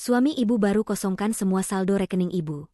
Suami ibu baru kosongkan semua saldo rekening ibu,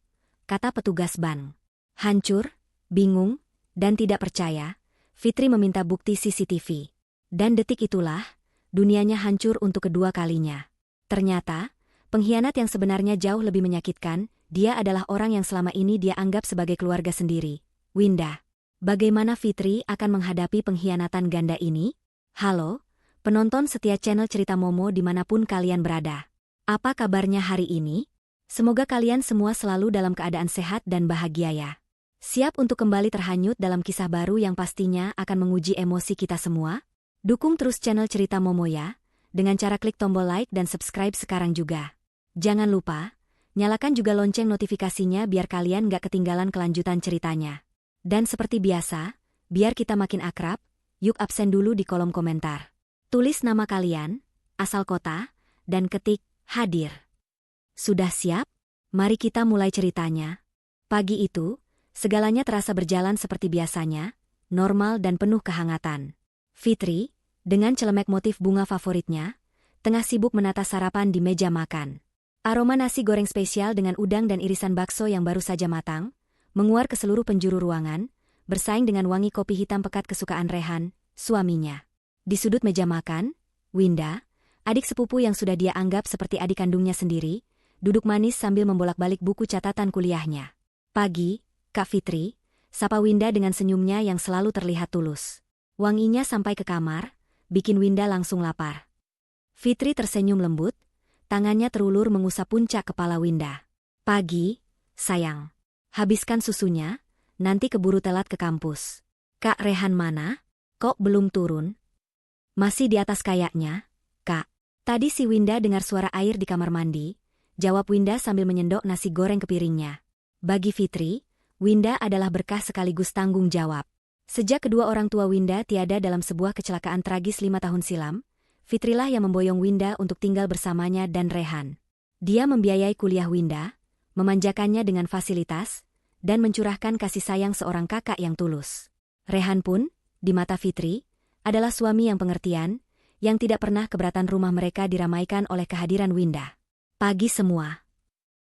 kata petugas bank. Hancur, bingung, dan tidak percaya, Fitri meminta bukti CCTV. Dan detik itulah, dunianya hancur untuk kedua kalinya. Ternyata, pengkhianat yang sebenarnya jauh lebih menyakitkan, dia adalah orang yang selama ini dia anggap sebagai keluarga sendiri, Winda. Bagaimana Fitri akan menghadapi pengkhianatan ganda ini? Halo, penonton setia channel Cerita Momo dimanapun kalian berada. Apa kabarnya hari ini? Semoga kalian semua selalu dalam keadaan sehat dan bahagia ya. Siap untuk kembali terhanyut dalam kisah baru yang pastinya akan menguji emosi kita semua? Dukung terus channel Cerita Momo ya, dengan cara klik tombol like dan subscribe sekarang juga. Jangan lupa, nyalakan juga lonceng notifikasinya biar kalian gak ketinggalan kelanjutan ceritanya. Dan seperti biasa, biar kita makin akrab, yuk absen dulu di kolom komentar. Tulis nama kalian, asal kota, dan ketik hadir. Sudah siap? Mari kita mulai ceritanya. Pagi itu, segalanya terasa berjalan seperti biasanya, normal dan penuh kehangatan. Fitri, dengan celemek motif bunga favoritnya, tengah sibuk menata sarapan di meja makan. Aroma nasi goreng spesial dengan udang dan irisan bakso yang baru saja matang, menguar ke seluruh penjuru ruangan, bersaing dengan wangi kopi hitam pekat kesukaan Rehan, suaminya. Di sudut meja makan, Winda, adik sepupu yang sudah dia anggap seperti adik kandungnya sendiri, duduk manis sambil membolak-balik buku catatan kuliahnya. Pagi, Kak Fitri, sapa Winda dengan senyumnya yang selalu terlihat tulus. Wanginya sampai ke kamar, bikin Winda langsung lapar. Fitri tersenyum lembut, tangannya terulur mengusap puncak kepala Winda. Pagi, sayang. Habiskan susunya, nanti keburu telat ke kampus. Kak Rehan mana? Kok belum turun? Masih di atas kayaknya, Kak. Tadi si Winda dengar suara air di kamar mandi, jawab Winda sambil menyendok nasi goreng ke piringnya. Bagi Fitri, Winda adalah berkah sekaligus tanggung jawab. Sejak kedua orang tua Winda tiada dalam sebuah kecelakaan tragis 5 tahun silam, Fitrilah yang memboyong Winda untuk tinggal bersamanya dan Rehan. Dia membiayai kuliah Winda, memanjakannya dengan fasilitas, dan mencurahkan kasih sayang seorang kakak yang tulus. Rehan pun, di mata Fitri, adalah suami yang pengertian, yang tidak pernah keberatan rumah mereka diramaikan oleh kehadiran Winda. Pagi semua.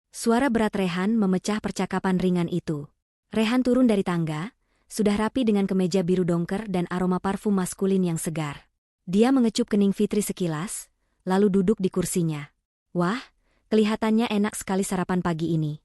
Suara berat Rehan memecah percakapan ringan itu. Rehan turun dari tangga, sudah rapi dengan kemeja biru dongker dan aroma parfum maskulin yang segar. Dia mengecup kening Fitri sekilas, lalu duduk di kursinya. Wah, kelihatannya enak sekali sarapan pagi ini.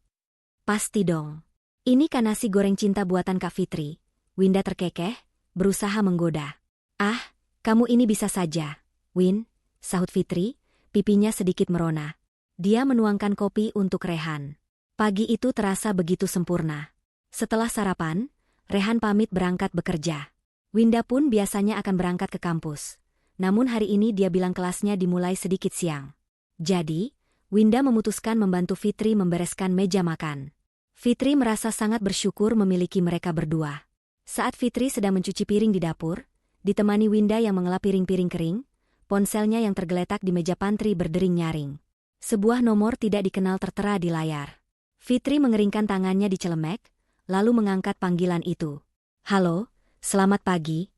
Pasti dong. Ini kan nasi goreng cinta buatan Kak Fitri. Winda terkekeh, berusaha menggoda. Ah, kamu ini bisa saja, Win, sahut Fitri, pipinya sedikit merona. Dia menuangkan kopi untuk Rehan. Pagi itu terasa begitu sempurna. Setelah sarapan, Rehan pamit berangkat bekerja. Winda pun biasanya akan berangkat ke kampus. Namun hari ini dia bilang kelasnya dimulai sedikit siang. Jadi, Winda memutuskan membantu Fitri membereskan meja makan. Fitri merasa sangat bersyukur memiliki mereka berdua. Saat Fitri sedang mencuci piring di dapur, ditemani Winda yang mengelap piring-piring kering, ponselnya yang tergeletak di meja pantry berdering nyaring. Sebuah nomor tidak dikenal tertera di layar. Fitri mengeringkan tangannya di celemek, lalu mengangkat panggilan itu. Halo, selamat pagi.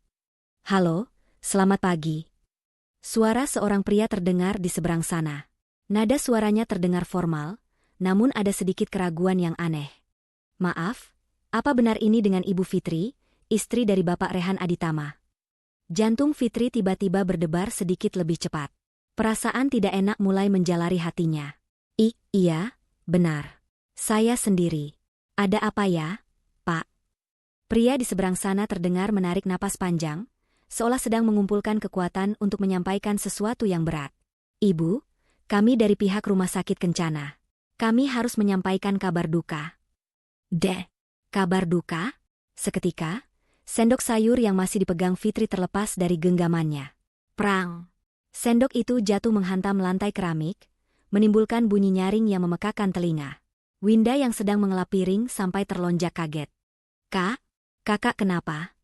Halo, selamat pagi. Suara seorang pria terdengar di seberang sana. Nada suaranya terdengar formal, namun ada sedikit keraguan yang aneh. Maaf, apa benar ini dengan Ibu Fitri, istri dari Bapak Rehan Aditama? Jantung Fitri tiba-tiba berdebar sedikit lebih cepat. Perasaan tidak enak mulai menjalari hatinya. Iya, benar. Saya sendiri. Ada apa ya, Pak? Pria di seberang sana terdengar menarik napas panjang, seolah sedang mengumpulkan kekuatan untuk menyampaikan sesuatu yang berat. Ibu, kami dari pihak Rumah Sakit Kencana. Kami harus menyampaikan kabar duka. Kabar duka? Seketika, sendok sayur yang masih dipegang Fitri terlepas dari genggamannya. Prang! Sendok itu jatuh menghantam lantai keramik, menimbulkan bunyi nyaring yang memekakan telinga. Winda yang sedang mengelap piring sampai terlonjak kaget. Kak, kakak kenapa?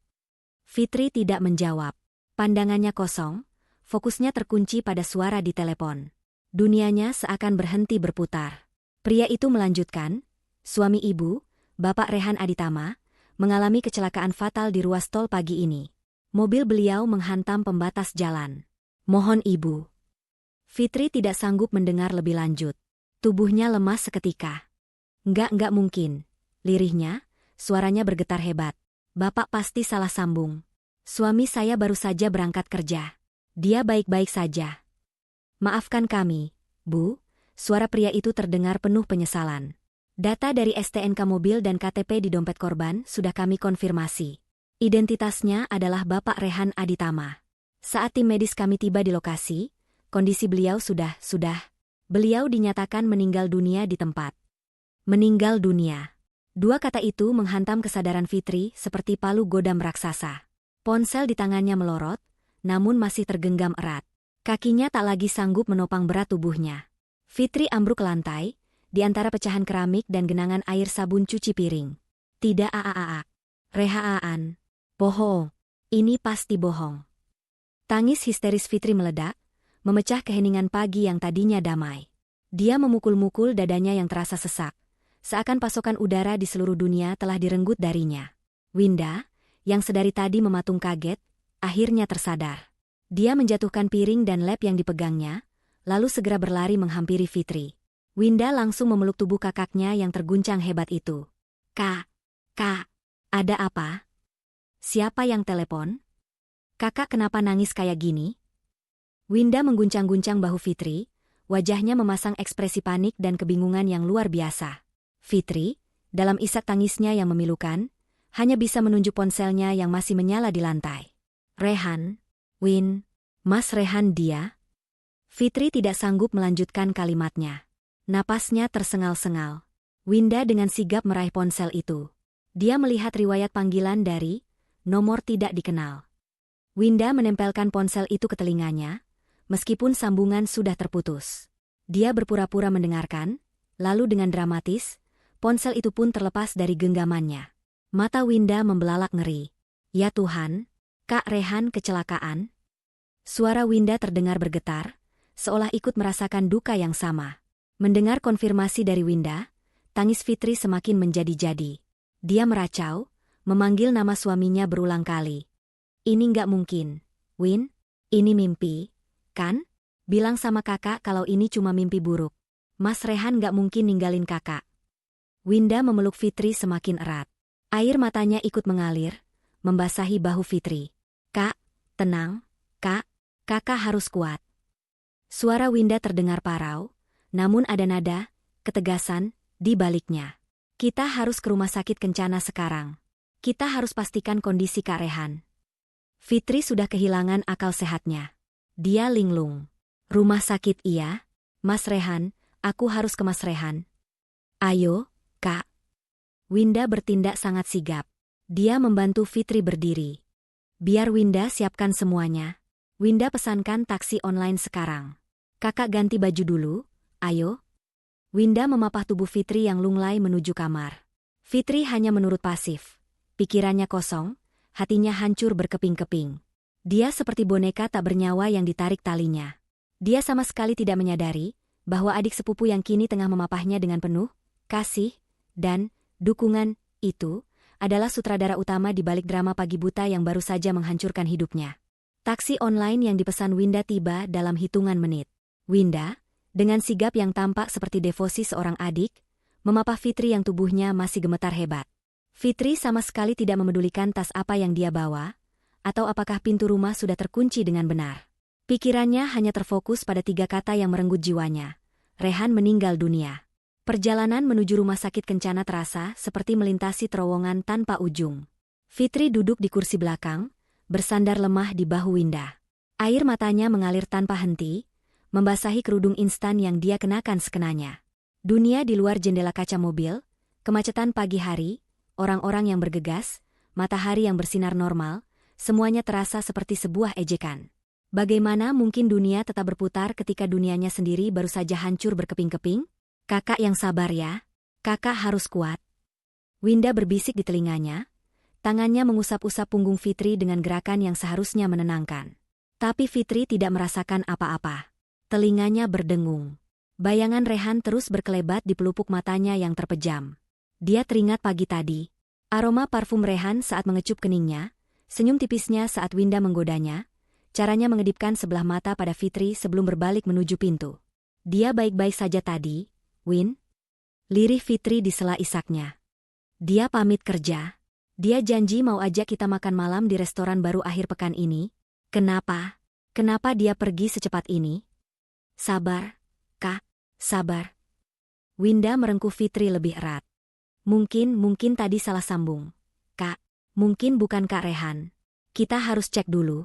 Fitri tidak menjawab. Pandangannya kosong, fokusnya terkunci pada suara di telepon. Dunianya seakan berhenti berputar. Pria itu melanjutkan, suami ibu, Bapak Rehan Aditama, mengalami kecelakaan fatal di ruas tol pagi ini. Mobil beliau menghantam pembatas jalan. Mohon ibu. Fitri tidak sanggup mendengar lebih lanjut. Tubuhnya lemas seketika. Enggak mungkin. Lirihnya, suaranya bergetar hebat. Bapak pasti salah sambung. Suami saya baru saja berangkat kerja. Dia baik-baik saja. Maafkan kami, Bu. Suara pria itu terdengar penuh penyesalan. Data dari STNK mobil dan KTP di dompet korban sudah kami konfirmasi. Identitasnya adalah Bapak Rehan Aditama. Saat tim medis kami tiba di lokasi, kondisi beliau sudah. Beliau dinyatakan meninggal dunia di tempat. Meninggal dunia. Dua kata itu menghantam kesadaran Fitri seperti palu godam raksasa. Ponsel di tangannya melorot, namun masih tergenggam erat. Kakinya tak lagi sanggup menopang berat tubuhnya. Fitri ambruk ke lantai, di antara pecahan keramik dan genangan air sabun cuci piring. Tidak Rehaan. Bohong. Ini pasti bohong. Tangis histeris Fitri meledak, memecah keheningan pagi yang tadinya damai. Dia memukul-mukul dadanya yang terasa sesak, seakan pasokan udara di seluruh dunia telah direnggut darinya. Winda, yang sedari tadi mematung kaget, akhirnya tersadar. Dia menjatuhkan piring dan lap yang dipegangnya, lalu segera berlari menghampiri Fitri. Winda langsung memeluk tubuh kakaknya yang terguncang hebat itu. Kak, ada apa? Siapa yang telepon? Kakak kenapa nangis kayak gini? Winda mengguncang-guncang bahu Fitri, wajahnya memasang ekspresi panik dan kebingungan yang luar biasa. Fitri, dalam isak tangisnya yang memilukan, hanya bisa menunjuk ponselnya yang masih menyala di lantai. Rehan, Mas Rehan dia? Fitri tidak sanggup melanjutkan kalimatnya. Napasnya tersengal-sengal. Winda dengan sigap meraih ponsel itu. Dia melihat riwayat panggilan dari nomor tidak dikenal. Winda menempelkan ponsel itu ke telinganya, meskipun sambungan sudah terputus. Dia berpura-pura mendengarkan, lalu dengan dramatis, ponsel itu pun terlepas dari genggamannya. Mata Winda membelalak ngeri. Ya Tuhan, Kak Rehan kecelakaan? Suara Winda terdengar bergetar, seolah ikut merasakan duka yang sama. Mendengar konfirmasi dari Winda, tangis Fitri semakin menjadi-jadi. Dia meracau, memanggil nama suaminya berulang kali. Ini nggak mungkin, Win. Ini mimpi, kan? Bilang sama kakak kalau ini cuma mimpi buruk. Mas Rehan nggak mungkin ninggalin kakak. Winda memeluk Fitri semakin erat. Air matanya ikut mengalir, membasahi bahu Fitri. Kak, tenang, Kak. Kakak harus kuat. Suara Winda terdengar parau, namun ada nada, ketegasan, di baliknya. Kita harus ke rumah sakit Kencana sekarang. Kita harus pastikan kondisi Kak Rehan. Fitri sudah kehilangan akal sehatnya. Dia linglung. Rumah sakit iya? Mas Rehan, aku harus ke Mas Rehan. Ayo, Kak. Winda bertindak sangat sigap. Dia membantu Fitri berdiri. Biar Winda siapkan semuanya. Winda pesankan taksi online sekarang. Kakak ganti baju dulu, ayo. Winda memapah tubuh Fitri yang lunglai menuju kamar. Fitri hanya menurut pasif. Pikirannya kosong, hatinya hancur berkeping-keping. Dia seperti boneka tak bernyawa yang ditarik talinya. Dia sama sekali tidak menyadari bahwa adik sepupu yang kini tengah memapahnya dengan penuh kasih dan dukungan itu adalah sutradara utama di balik drama pagi buta yang baru saja menghancurkan hidupnya. Taksi online yang dipesan Winda tiba dalam hitungan menit. Winda, dengan sigap yang tampak seperti devosi seorang adik, memapah Fitri yang tubuhnya masih gemetar hebat. Fitri sama sekali tidak memedulikan tas apa yang dia bawa, atau apakah pintu rumah sudah terkunci dengan benar. Pikirannya hanya terfokus pada 3 kata yang merenggut jiwanya. Rehan meninggal dunia. Perjalanan menuju rumah sakit Kencana terasa seperti melintasi terowongan tanpa ujung. Fitri duduk di kursi belakang, bersandar lemah di bahu Winda. Air matanya mengalir tanpa henti, membasahi kerudung instan yang dia kenakan sekenanya. Dunia di luar jendela kaca mobil, kemacetan pagi hari, orang-orang yang bergegas, matahari yang bersinar normal, semuanya terasa seperti sebuah ejekan. Bagaimana mungkin dunia tetap berputar ketika dunianya sendiri baru saja hancur berkeping-keping? Kakak yang sabar ya. Kakak harus kuat. Winda berbisik di telinganya. Tangannya mengusap-usap punggung Fitri dengan gerakan yang seharusnya menenangkan. Tapi Fitri tidak merasakan apa-apa. Telinganya berdengung. Bayangan Rehan terus berkelebat di pelupuk matanya yang terpejam. Dia teringat pagi tadi. Aroma parfum Rehan saat mengecup keningnya, senyum tipisnya saat Winda menggodanya, caranya mengedipkan sebelah mata pada Fitri sebelum berbalik menuju pintu. Dia baik-baik saja tadi, Win? Lirih Fitri di sela isaknya. Dia pamit kerja. Dia janji mau ajak kita makan malam di restoran baru akhir pekan ini. Kenapa? Kenapa dia pergi secepat ini? Sabar, Kak, sabar. Winda merengkuh Fitri lebih erat. Mungkin tadi salah sambung. Kak, mungkin bukan Kak Rehan. Kita harus cek dulu.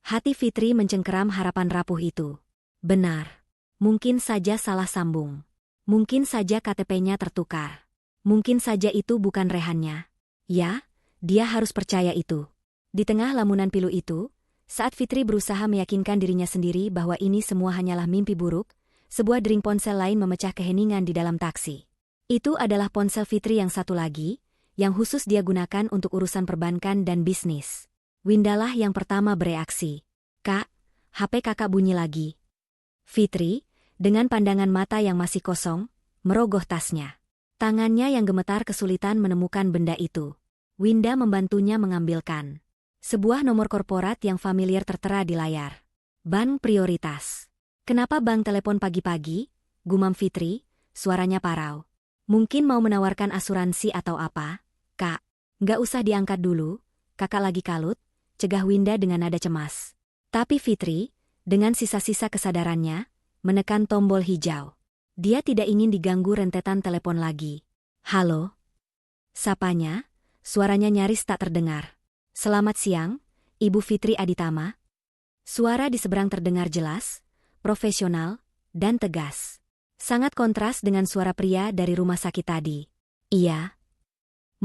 Hati Fitri mencengkeram harapan rapuh itu. Benar. Mungkin saja salah sambung. Mungkin saja KTP-nya tertukar. Mungkin saja itu bukan Rehannya. Ya, dia harus percaya itu. Di tengah lamunan pilu itu, saat Fitri berusaha meyakinkan dirinya sendiri bahwa ini semua hanyalah mimpi buruk, sebuah dering ponsel lain memecah keheningan di dalam taksi. Itu adalah ponsel Fitri yang satu lagi, yang khusus dia gunakan untuk urusan perbankan dan bisnis. Windalah yang pertama bereaksi. Kak, HP kakak bunyi lagi. Fitri, dengan pandangan mata yang masih kosong, merogoh tasnya. Tangannya yang gemetar kesulitan menemukan benda itu. Winda membantunya mengambilkan. Sebuah nomor korporat yang familiar tertera di layar. Bank Prioritas. Kenapa bank telepon pagi-pagi? Gumam Fitri, suaranya parau. Mungkin mau menawarkan asuransi atau apa? Kak, nggak usah diangkat dulu, kakak lagi kalut, cegah Winda dengan nada cemas. Tapi Fitri, dengan sisa-sisa kesadarannya, menekan tombol hijau. Dia tidak ingin diganggu rentetan telepon lagi. Halo? Sapanya, suaranya nyaris tak terdengar. Selamat siang, Ibu Fitri Aditama. Suara di seberang terdengar jelas, profesional, dan tegas. Sangat kontras dengan suara pria dari rumah sakit tadi. Iya.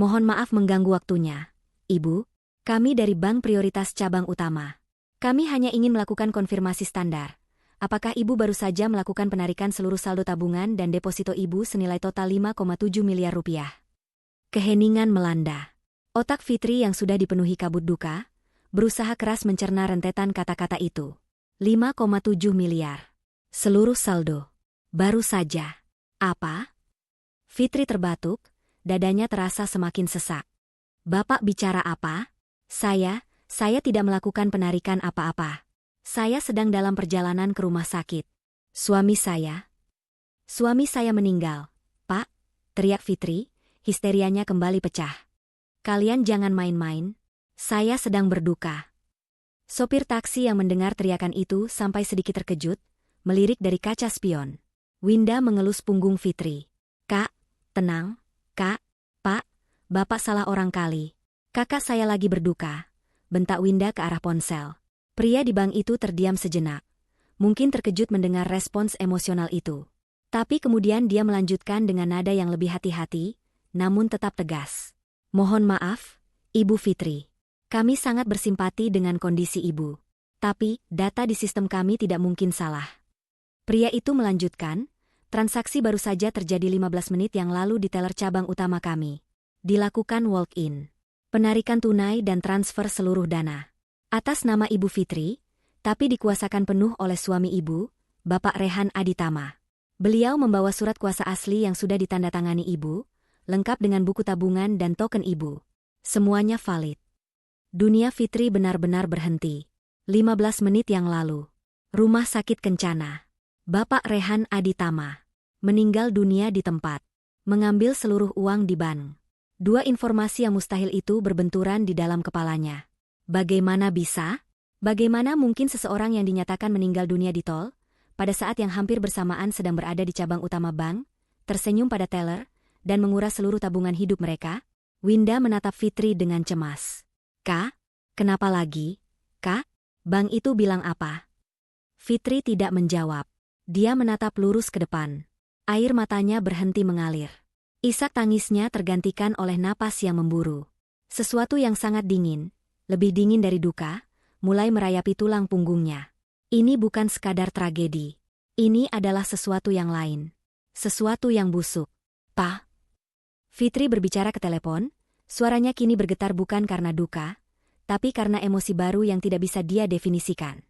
Mohon maaf mengganggu waktunya, Ibu. Kami dari Bank Prioritas Cabang Utama. Kami hanya ingin melakukan konfirmasi standar. Apakah Ibu baru saja melakukan penarikan seluruh saldo tabungan dan deposito Ibu senilai total 5,7 miliar rupiah? Keheningan melanda. Otak Fitri yang sudah dipenuhi kabut duka, berusaha keras mencerna rentetan kata-kata itu. 5,7 miliar. Seluruh saldo. Baru saja. Apa? Fitri terbatuk, dadanya terasa semakin sesak. Bapak bicara apa? Saya tidak melakukan penarikan apa-apa. Saya sedang dalam perjalanan ke rumah sakit. Suami saya meninggal, Pak, teriak Fitri, histerianya kembali pecah. Kalian jangan main-main, saya sedang berduka. Sopir taksi yang mendengar teriakan itu sampai sedikit terkejut, melirik dari kaca spion. Winda mengelus punggung Fitri. Kak, tenang, Kak, Pak, Bapak salah orang kali. Kakak saya lagi berduka, bentak Winda ke arah ponsel. Pria di bank itu terdiam sejenak. Mungkin terkejut mendengar respons emosional itu. Tapi kemudian dia melanjutkan dengan nada yang lebih hati-hati, namun tetap tegas. Mohon maaf, Ibu Fitri. Kami sangat bersimpati dengan kondisi Ibu. Tapi, data di sistem kami tidak mungkin salah. Pria itu melanjutkan, transaksi baru saja terjadi 15 menit yang lalu di teller cabang utama kami. Dilakukan walk-in. Penarikan tunai dan transfer seluruh dana. Atas nama Ibu Fitri, tapi dikuasakan penuh oleh suami Ibu, Bapak Rehan Aditama. Beliau membawa surat kuasa asli yang sudah ditandatangani Ibu, lengkap dengan buku tabungan dan token Ibu. Semuanya valid. Dunia Fitri benar-benar berhenti. 15 menit yang lalu. Rumah sakit Kencana. Bapak Rehan Aditama. Meninggal dunia di tempat. Mengambil seluruh uang di bank. Dua informasi yang mustahil itu berbenturan di dalam kepalanya. Bagaimana bisa? Bagaimana mungkin seseorang yang dinyatakan meninggal dunia di tol, pada saat yang hampir bersamaan sedang berada di cabang utama bank, tersenyum pada teller, dan menguras seluruh tabungan hidup mereka? Winda menatap Fitri dengan cemas. Kak, kenapa lagi? Kak, bank itu bilang apa? Fitri tidak menjawab. Dia menatap lurus ke depan. Air matanya berhenti mengalir. Isak tangisnya tergantikan oleh napas yang memburu. Sesuatu yang sangat dingin, lebih dingin dari duka, mulai merayapi tulang punggungnya. Ini bukan sekadar tragedi. Ini adalah sesuatu yang lain. Sesuatu yang busuk. Pa. Fitri berbicara ke telepon, suaranya kini bergetar bukan karena duka, tapi karena emosi baru yang tidak bisa dia definisikan.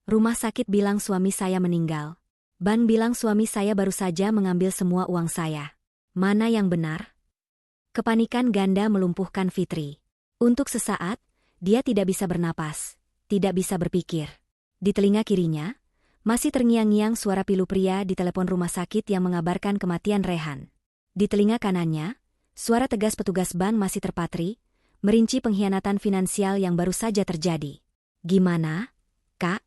Rumah sakit bilang suami saya meninggal. Bank bilang suami saya baru saja mengambil semua uang saya. Mana yang benar? Kepanikan ganda melumpuhkan Fitri. Untuk sesaat, dia tidak bisa bernapas, tidak bisa berpikir. Di telinga kirinya, Masih terngiang-ngiang suara pilu pria di telepon rumah sakit yang mengabarkan kematian Rehan. Di telinga kanannya, suara tegas petugas bank masih terpatri, merinci pengkhianatan finansial yang baru saja terjadi. "Gimana, Kak?"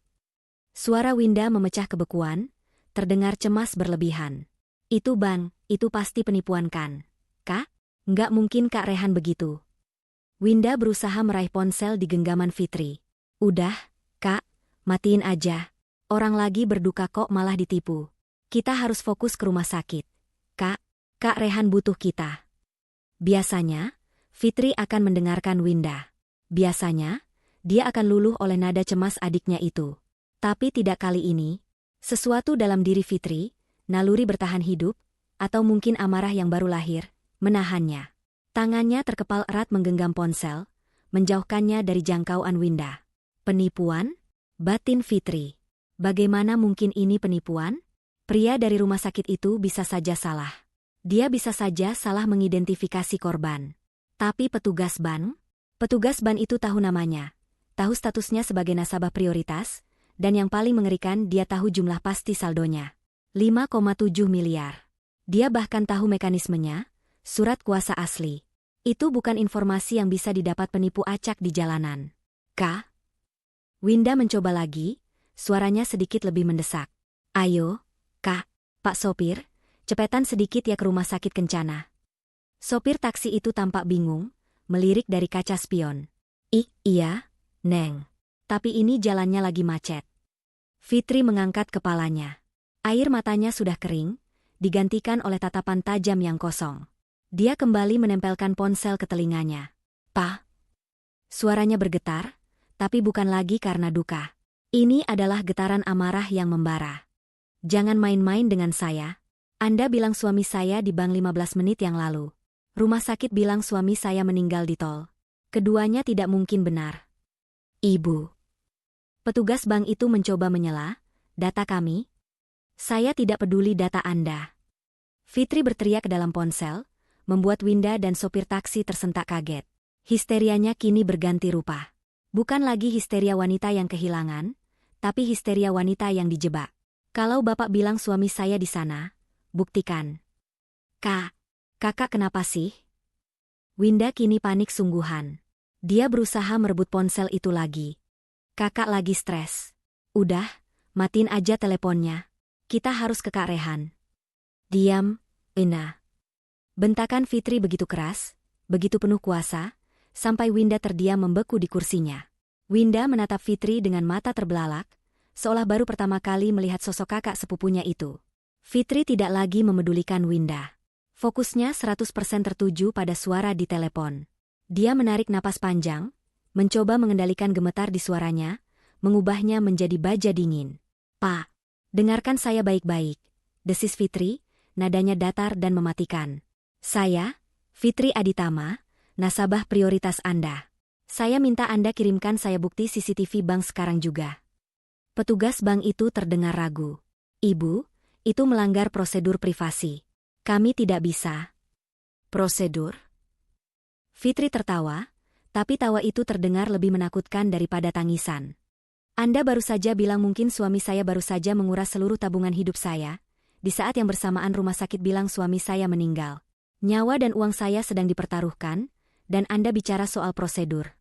Suara Winda memecah kebekuan, terdengar cemas berlebihan. "Itu Bang, itu pasti penipuan kan? Kak? Nggak mungkin Kak Rehan begitu." Winda berusaha meraih ponsel di genggaman Fitri. "Udah, Kak, matiin aja. Orang lagi berduka kok malah ditipu. Kita harus fokus ke rumah sakit. Kak Rehan butuh kita." Biasanya, Fitri akan mendengarkan Winda. Biasanya, dia akan luluh oleh nada cemas adiknya itu. Tapi tidak kali ini. Sesuatu dalam diri Fitri, naluri bertahan hidup, atau mungkin amarah yang baru lahir, menahannya. Tangannya terkepal erat menggenggam ponsel, menjauhkannya dari jangkauan Winda. "Penipuan?" batin Fitri. Bagaimana mungkin ini penipuan? Pria dari rumah sakit itu bisa saja salah. Dia bisa saja salah mengidentifikasi korban. Tapi petugas ban? Petugas ban itu tahu namanya, tahu statusnya sebagai nasabah prioritas, dan yang paling mengerikan dia tahu jumlah pasti saldonya. 5,7 miliar. Dia bahkan tahu mekanismenya, surat kuasa asli. Itu bukan informasi yang bisa didapat penipu acak di jalanan. "Kak?" Winda mencoba lagi. Suaranya sedikit lebih mendesak. "Ayo, Kak, Pak Sopir, cepetan sedikit ya ke rumah sakit Kencana." Sopir taksi itu tampak bingung, melirik dari kaca spion. Iya, Neng. Tapi ini jalannya lagi macet." Fitri mengangkat kepalanya. Air matanya sudah kering, digantikan oleh tatapan tajam yang kosong. Dia kembali menempelkan ponsel ke telinganya. "Pa?" Suaranya bergetar, tapi bukan lagi karena duka. Ini adalah getaran amarah yang membara. "Jangan main-main dengan saya. Anda bilang suami saya di bank 15 menit yang lalu. Rumah sakit bilang suami saya meninggal di tol. Keduanya tidak mungkin benar." "Ibu." Petugas bank itu mencoba menyela. "Data kami?" "Saya tidak peduli data Anda." Fitri berteriak ke dalam ponsel, membuat Winda dan sopir taksi tersentak kaget. Histerianya kini berganti rupa. Bukan lagi histeria wanita yang kehilangan, tapi histeria wanita yang dijebak. "Kalau Bapak bilang suami saya di sana, buktikan." Kakak kenapa sih?" Winda kini panik sungguhan. Dia berusaha merebut ponsel itu lagi. "Kakak lagi stres. Udah, matiin aja teleponnya. Kita harus ke Kak Rehan." "Diam, Ina." Bentakan Fitri begitu keras, begitu penuh kuasa, sampai Winda terdiam membeku di kursinya. Winda menatap Fitri dengan mata terbelalak, seolah baru pertama kali melihat sosok kakak sepupunya itu. Fitri tidak lagi memedulikan Winda. Fokusnya 100% tertuju pada suara di telepon. Dia menarik napas panjang, mencoba mengendalikan gemetar di suaranya, mengubahnya menjadi baja dingin. "Pak, dengarkan saya baik-baik," desis Fitri, nadanya datar dan mematikan. "Saya, Fitri Aditama, nasabah prioritas Anda. Saya minta Anda kirimkan saya bukti CCTV bank sekarang juga." Petugas bank itu terdengar ragu. "Ibu, itu melanggar prosedur privasi. Kami tidak bisa." "Prosedur?" Fitri tertawa, tapi tawa itu terdengar lebih menakutkan daripada tangisan. "Anda baru saja bilang mungkin suami saya baru saja menguras seluruh tabungan hidup saya, di saat yang bersamaan rumah sakit bilang suami saya meninggal. Nyawa dan uang saya sedang dipertaruhkan, dan Anda bicara soal prosedur."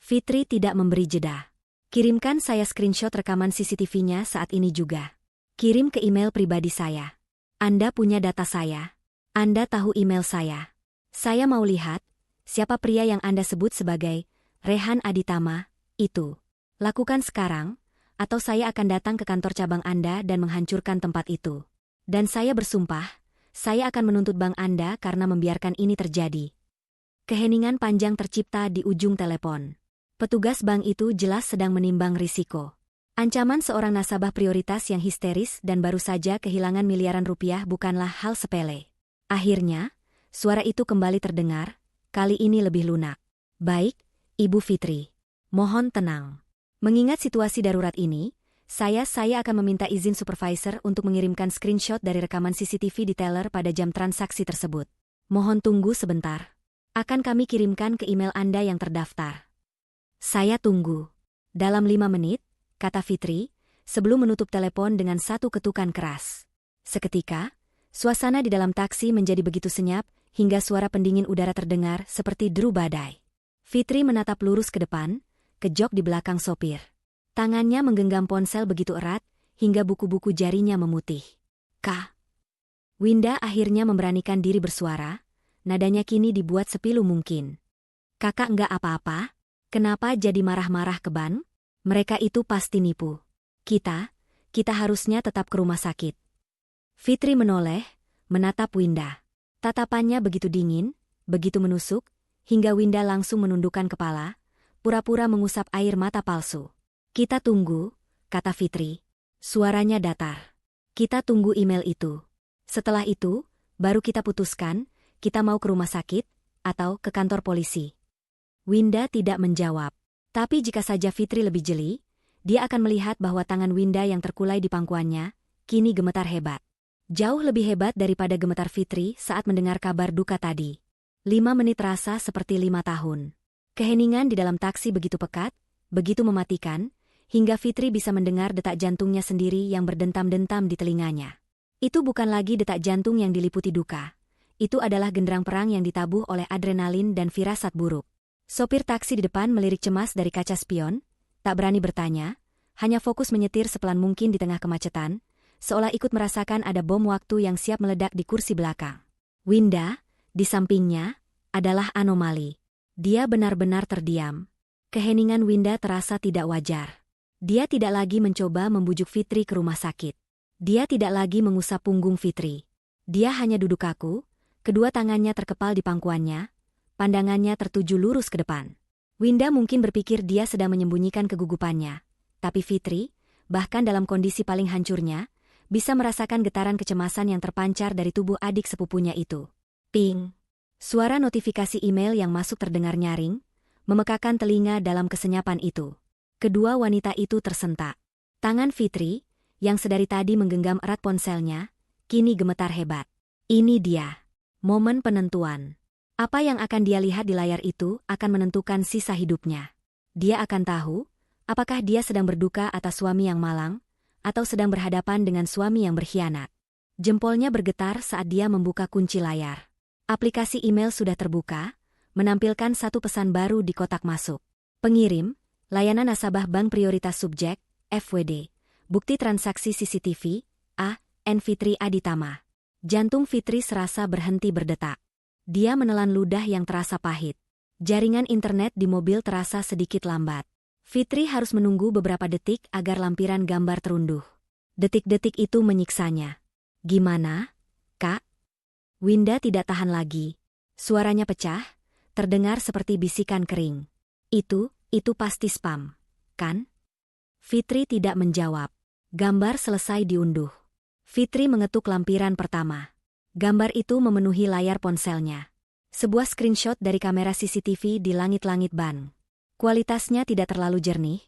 Fitri tidak memberi jeda. "Kirimkan saya screenshot rekaman CCTV-nya saat ini juga. Kirim ke email pribadi saya. Anda punya data saya. Anda tahu email saya. Saya mau lihat siapa pria yang Anda sebut sebagai Rehan Aditama itu. Lakukan sekarang, atau saya akan datang ke kantor cabang Anda dan menghancurkan tempat itu. Dan saya bersumpah, saya akan menuntut bank Anda karena membiarkan ini terjadi." Keheningan panjang tercipta di ujung telepon. Petugas bank itu jelas sedang menimbang risiko. Ancaman seorang nasabah prioritas yang histeris dan baru saja kehilangan miliaran rupiah bukanlah hal sepele. Akhirnya, suara itu kembali terdengar, kali ini lebih lunak. "Baik, Ibu Fitri. Mohon tenang. Mengingat situasi darurat ini, saya akan meminta izin supervisor untuk mengirimkan screenshot dari rekaman CCTV di teller pada jam transaksi tersebut. Mohon tunggu sebentar. Akan kami kirimkan ke email Anda yang terdaftar." "Saya tunggu." "Dalam 5 menit," kata Fitri, sebelum menutup telepon dengan satu ketukan keras. Seketika, suasana di dalam taksi menjadi begitu senyap, hingga suara pendingin udara terdengar seperti deru badai. Fitri menatap lurus ke depan, ke jok di belakang sopir. Tangannya menggenggam ponsel begitu erat, hingga buku-buku jarinya memutih. "Kak." Winda akhirnya memberanikan diri bersuara, nadanya kini dibuat sepilu mungkin. "Kakak nggak apa-apa? Kenapa jadi marah-marah ke Ban? Mereka itu pasti nipu. Kita harusnya tetap ke rumah sakit." Fitri menoleh, menatap Winda. Tatapannya begitu dingin, begitu menusuk, hingga Winda langsung menundukkan kepala, pura-pura mengusap air mata palsu. "Kita tunggu," kata Fitri. Suaranya datar. "Kita tunggu email itu. Setelah itu, baru kita putuskan, kita mau ke rumah sakit, atau ke kantor polisi." Winda tidak menjawab. Tapi jika saja Fitri lebih jeli, dia akan melihat bahwa tangan Winda yang terkulai di pangkuannya, kini gemetar hebat. Jauh lebih hebat daripada gemetar Fitri saat mendengar kabar duka tadi. 5 menit rasa seperti 5 tahun. Keheningan di dalam taksi begitu pekat, begitu mematikan, hingga Fitri bisa mendengar detak jantungnya sendiri yang berdentam-dentam di telinganya. Itu bukan lagi detak jantung yang diliputi duka. Itu adalah genderang perang yang ditabuh oleh adrenalin dan firasat buruk. Sopir taksi di depan melirik cemas dari kaca spion, tak berani bertanya, hanya fokus menyetir sepelan mungkin di tengah kemacetan, seolah ikut merasakan ada bom waktu yang siap meledak di kursi belakang. Winda, di sampingnya, adalah anomali. Dia benar-benar terdiam. Keheningan Winda terasa tidak wajar. Dia tidak lagi mencoba membujuk Fitri ke rumah sakit. Dia tidak lagi mengusap punggung Fitri. Dia hanya duduk kaku, kedua tangannya terkepal di pangkuannya, pandangannya tertuju lurus ke depan. Winda mungkin berpikir dia sedang menyembunyikan kegugupannya, tapi Fitri, bahkan dalam kondisi paling hancurnya, bisa merasakan getaran kecemasan yang terpancar dari tubuh adik sepupunya itu. Ping! Suara notifikasi email yang masuk terdengar nyaring, memekakan telinga dalam kesenyapan itu. Kedua wanita itu tersentak. Tangan Fitri, yang sedari tadi menggenggam erat ponselnya, kini gemetar hebat. Ini dia. Momen penentuan. Apa yang akan dia lihat di layar itu akan menentukan sisa hidupnya. Dia akan tahu, apakah dia sedang berduka atas suami yang malang, atau sedang berhadapan dengan suami yang berkhianat. Jempolnya bergetar saat dia membuka kunci layar. Aplikasi email sudah terbuka, menampilkan satu pesan baru di kotak masuk. Pengirim, layanan nasabah Bank Prioritas Subjek, FWD. Bukti transaksi CCTV, A. N. Fitri Aditama. Jantung Fitri serasa berhenti berdetak. Dia menelan ludah yang terasa pahit. Jaringan internet di mobil terasa sedikit lambat. Fitri harus menunggu beberapa detik agar lampiran gambar terunduh. Detik-detik itu menyiksanya. "Gimana, Kak?" Winda tidak tahan lagi. Suaranya pecah, terdengar seperti bisikan kering. Itu pasti spam, kan?" Fitri tidak menjawab. Gambar selesai diunduh. Fitri mengetuk lampiran pertama. Gambar itu memenuhi layar ponselnya. Sebuah screenshot dari kamera CCTV di langit-langit Ban. Kualitasnya tidak terlalu jernih,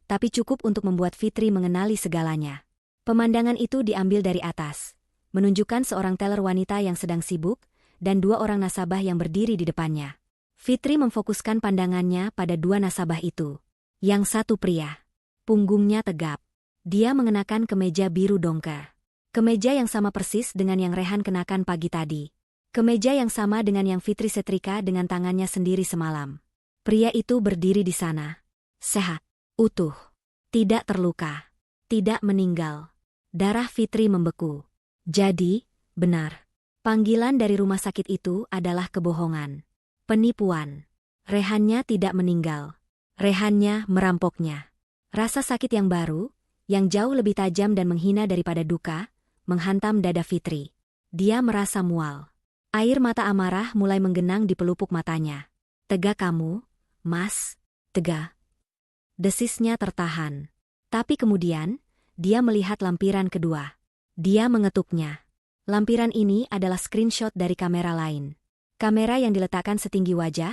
tapi cukup untuk membuat Fitri mengenali segalanya. Pemandangan itu diambil dari atas, menunjukkan seorang teller wanita yang sedang sibuk, dan 2 orang nasabah yang berdiri di depannya. Fitri memfokuskan pandangannya pada 2 nasabah itu. Yang satu pria. Punggungnya tegap. Dia mengenakan kemeja biru dongker. Kemeja yang sama persis dengan yang Rehan kenakan pagi tadi. Kemeja yang sama dengan yang Fitri setrika dengan tangannya sendiri semalam. Pria itu berdiri di sana. Sehat, utuh, tidak terluka, tidak meninggal. Darah Fitri membeku. Jadi, benar. Panggilan dari rumah sakit itu adalah kebohongan. Penipuan. Rehannya tidak meninggal. Rehannya merampoknya. Rasa sakit yang baru, yang jauh lebih tajam dan menghina daripada duka, menghantam dada Fitri. Dia merasa mual. Air mata amarah mulai menggenang di pelupuk matanya. "Tegak kamu, Mas, tegak." Desisnya tertahan. Tapi kemudian, dia melihat lampiran kedua. Dia mengetuknya. Lampiran ini adalah screenshot dari kamera lain. Kamera yang diletakkan setinggi wajah,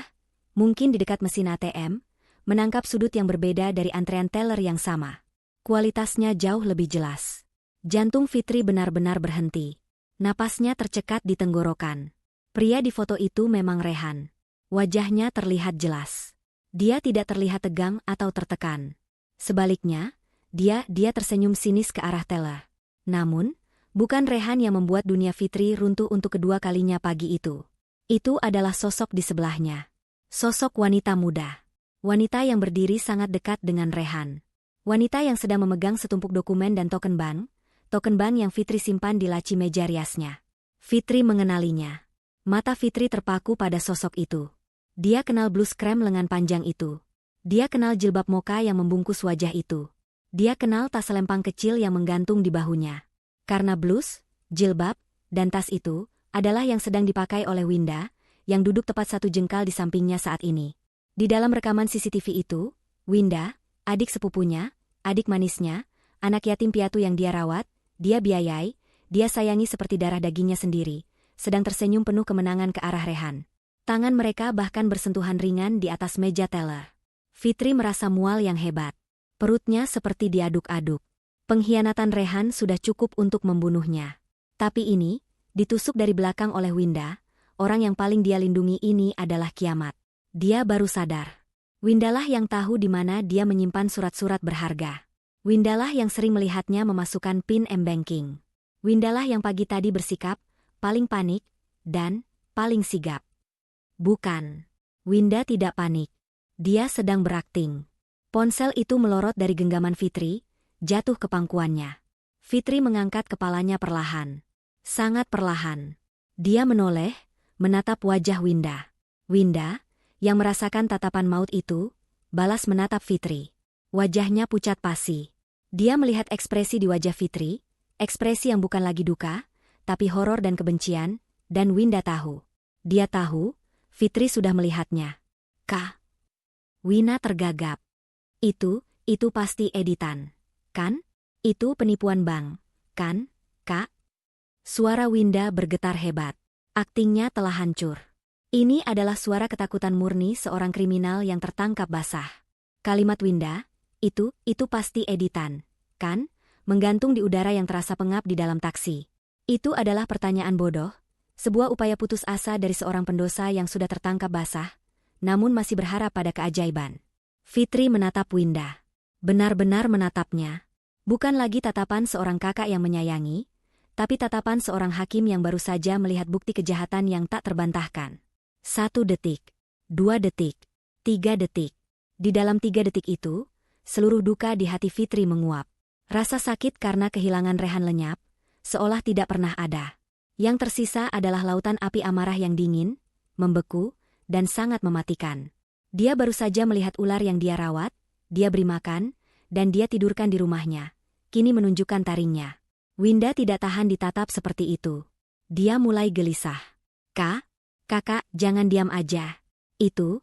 mungkin di dekat mesin ATM, menangkap sudut yang berbeda dari antrean teller yang sama. Kualitasnya jauh lebih jelas. Jantung Fitri benar-benar berhenti. Napasnya tercekat di tenggorokan. Pria di foto itu memang Rehan. Wajahnya terlihat jelas. Dia tidak terlihat tegang atau tertekan. Sebaliknya, Dia tersenyum sinis ke arah Taylor. Namun, bukan Rehan yang membuat dunia Fitri runtuh untuk kedua kalinya pagi itu. Itu adalah sosok di sebelahnya. Sosok wanita muda. Wanita yang berdiri sangat dekat dengan Rehan. Wanita yang sedang memegang setumpuk dokumen dan token bank yang Fitri simpan di laci meja riasnya. Fitri mengenalinya. Mata Fitri terpaku pada sosok itu. Dia kenal blus krem lengan panjang itu. Dia kenal jilbab moka yang membungkus wajah itu. Dia kenal tas selempang kecil yang menggantung di bahunya. Karena blus, jilbab, dan tas itu adalah yang sedang dipakai oleh Winda, yang duduk tepat 1 jengkal di sampingnya saat ini. Di dalam rekaman CCTV itu, Winda, adik sepupunya, adik manisnya, anak yatim piatu yang dia rawat, dia biayai, dia sayangi seperti darah dagingnya sendiri, sedang tersenyum penuh kemenangan ke arah Rehan. Tangan mereka bahkan bersentuhan ringan di atas meja Taylor. Fitri merasa mual yang hebat. Perutnya seperti diaduk-aduk. Pengkhianatan Rehan sudah cukup untuk membunuhnya. Tapi ini, ditusuk dari belakang oleh Winda, orang yang paling dia lindungi ini adalah kiamat. Dia baru sadar. Windalah yang tahu di mana dia menyimpan surat-surat berharga. Windalah yang sering melihatnya memasukkan PIN M-Banking. Windalah yang pagi tadi bersikap paling panik dan paling sigap. Bukan. Winda tidak panik. Dia sedang berakting. Ponsel itu melorot dari genggaman Fitri, jatuh ke pangkuannya. Fitri mengangkat kepalanya perlahan. Sangat perlahan. Dia menoleh, menatap wajah Winda. Winda, yang merasakan tatapan maut itu, balas menatap Fitri. Wajahnya pucat pasi. Dia melihat ekspresi di wajah Fitri, ekspresi yang bukan lagi duka, tapi horor dan kebencian, dan Winda tahu. Dia tahu, Fitri sudah melihatnya. Kak. Wina tergagap. Itu pasti editan, kan? Itu penipuan bank, kan, Kak? Suara Winda bergetar hebat. Aktingnya telah hancur. Ini adalah suara ketakutan murni seorang kriminal yang tertangkap basah. Kalimat Winda, itu pasti editan, kan? Menggantung di udara yang terasa pengap di dalam taksi. Itu adalah pertanyaan bodoh, sebuah upaya putus asa dari seorang pendosa yang sudah tertangkap basah, namun masih berharap pada keajaiban. Fitri menatap Winda. Benar-benar menatapnya. Bukan lagi tatapan seorang kakak yang menyayangi, tapi tatapan seorang hakim yang baru saja melihat bukti kejahatan yang tak terbantahkan. 1 detik, 2 detik, 3 detik. Di dalam 3 detik itu, seluruh duka di hati Fitri menguap. Rasa sakit karena kehilangan Rehan lenyap, seolah tidak pernah ada. Yang tersisa adalah lautan api amarah yang dingin, membeku, dan sangat mematikan. Dia baru saja melihat ular yang dia rawat, dia beri makan, dan dia tidurkan di rumahnya. Kini menunjukkan taringnya. Winda tidak tahan ditatap seperti itu. Dia mulai gelisah. Kakak, jangan diam aja. Itu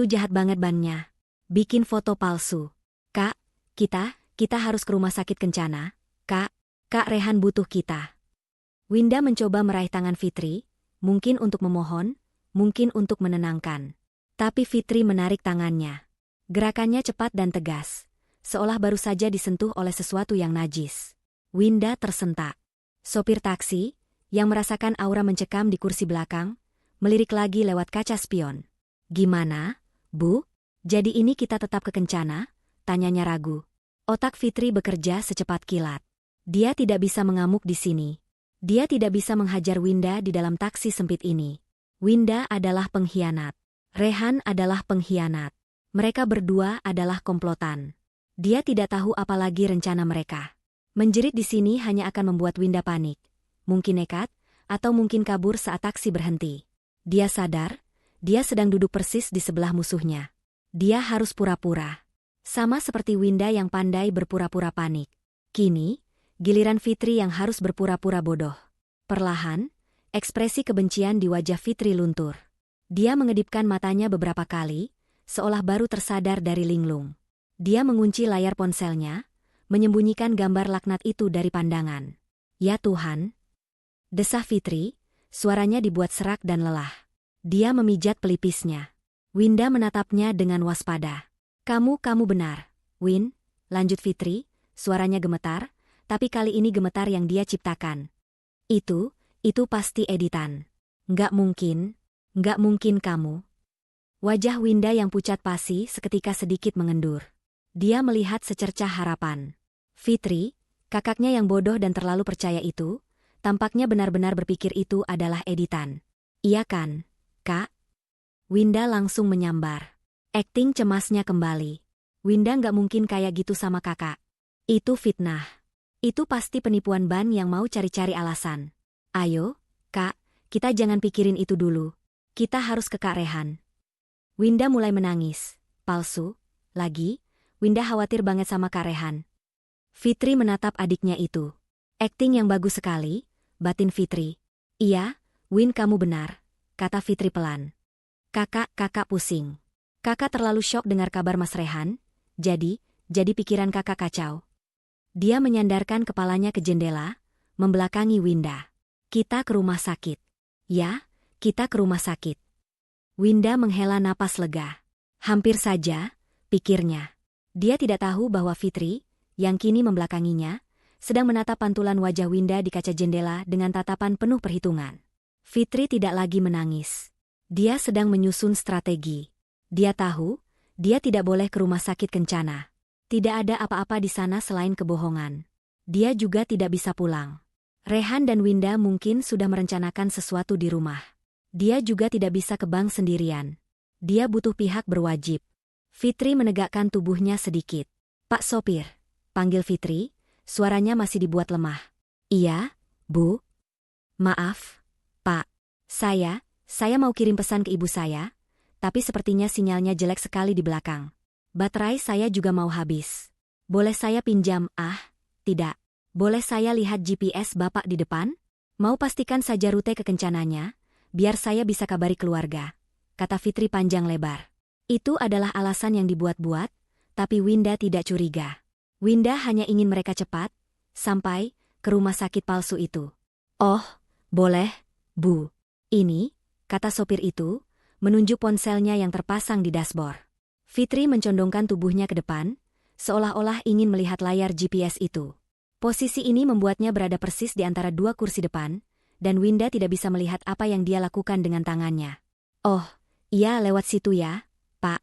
jahat banget bannya. Bikin foto palsu. Kak, kita harus ke rumah sakit Kencana. Kak Rehan butuh kita. Winda mencoba meraih tangan Fitri, mungkin untuk memohon, mungkin untuk menenangkan. Tapi Fitri menarik tangannya. Gerakannya cepat dan tegas, seolah baru saja disentuh oleh sesuatu yang najis. Winda tersentak. Sopir taksi, yang merasakan aura mencekam di kursi belakang, melirik lagi lewat kaca spion. Gimana, Bu? Jadi ini kita tetap ke Kencana? Tanyanya ragu. Otak Fitri bekerja secepat kilat. Dia tidak bisa mengamuk di sini. Dia tidak bisa menghajar Winda di dalam taksi sempit ini. Winda adalah pengkhianat. Rehan adalah pengkhianat. Mereka berdua adalah komplotan. Dia tidak tahu apa lagi rencana mereka. Menjerit di sini hanya akan membuat Winda panik. Mungkin nekat, atau mungkin kabur saat taksi berhenti. Dia sadar, dia sedang duduk persis di sebelah musuhnya. Dia harus pura-pura. Sama seperti Winda yang pandai berpura-pura panik. Kini, giliran Fitri yang harus berpura-pura bodoh. Perlahan, ekspresi kebencian di wajah Fitri luntur. Dia mengedipkan matanya beberapa kali, seolah baru tersadar dari linglung. Dia mengunci layar ponselnya, menyembunyikan gambar laknat itu dari pandangan. Ya Tuhan! Desah Fitri, suaranya dibuat serak dan lelah. Dia memijat pelipisnya. Winda menatapnya dengan waspada. Kamu benar, Win, lanjut Fitri, suaranya gemetar, tapi kali ini gemetar yang dia ciptakan. Itu pasti editan. Nggak mungkin kamu. Wajah Winda yang pucat pasi seketika sedikit mengendur. Dia melihat secercah harapan. Fitri, kakaknya yang bodoh dan terlalu percaya itu, tampaknya benar-benar berpikir itu adalah editan. Iya kan, Kak? Winda langsung menyambar. Akting cemasnya kembali. Winda nggak mungkin kayak gitu sama kakak. Itu fitnah. Itu pasti penipuan Ban yang mau cari-cari alasan. Ayo, Kak, kita jangan pikirin itu dulu. Kita harus ke Kak Rehan. Winda mulai menangis. Palsu. Lagi, Winda khawatir banget sama Kak Rehan. Fitri menatap adiknya itu. Akting yang bagus sekali, batin Fitri. Iya, Win kamu benar, kata Fitri pelan. Kakak pusing. Kakak terlalu syok dengar kabar Mas Rehan, jadi pikiran kakak kacau. Dia menyandarkan kepalanya ke jendela, membelakangi Winda. Kita ke rumah sakit. Ya, kita ke rumah sakit. Winda menghela napas lega. Hampir saja, pikirnya. Dia tidak tahu bahwa Fitri, yang kini membelakanginya, sedang menatap pantulan wajah Winda di kaca jendela dengan tatapan penuh perhitungan. Fitri tidak lagi menangis. Dia sedang menyusun strategi. Dia tahu, dia tidak boleh ke rumah sakit Kencana. Tidak ada apa-apa di sana selain kebohongan. Dia juga tidak bisa pulang. Rehan dan Winda mungkin sudah merencanakan sesuatu di rumah. Dia juga tidak bisa ke bank sendirian. Dia butuh pihak berwajib. Fitri menegakkan tubuhnya sedikit. Pak sopir, panggil Fitri, suaranya masih dibuat lemah. Iya, Bu. Maaf, Pak. Saya mau kirim pesan ke ibu saya, tapi sepertinya sinyalnya jelek sekali di belakang. Baterai saya juga mau habis. Boleh saya pinjam? Tidak. Boleh saya lihat GPS Bapak di depan? Mau pastikan saja rute ke Kencananya, biar saya bisa kabari keluarga, kata Fitri panjang lebar. Itu adalah alasan yang dibuat-buat, tapi Winda tidak curiga. Winda hanya ingin mereka cepat, sampai ke rumah sakit palsu itu. Oh, boleh, Bu. Ini, kata sopir itu, menunjuk ponselnya yang terpasang di dashboard. Fitri mencondongkan tubuhnya ke depan, seolah-olah ingin melihat layar GPS itu. Posisi ini membuatnya berada persis di antara dua kursi depan, dan Winda tidak bisa melihat apa yang dia lakukan dengan tangannya. Oh, iya lewat situ ya, Pak.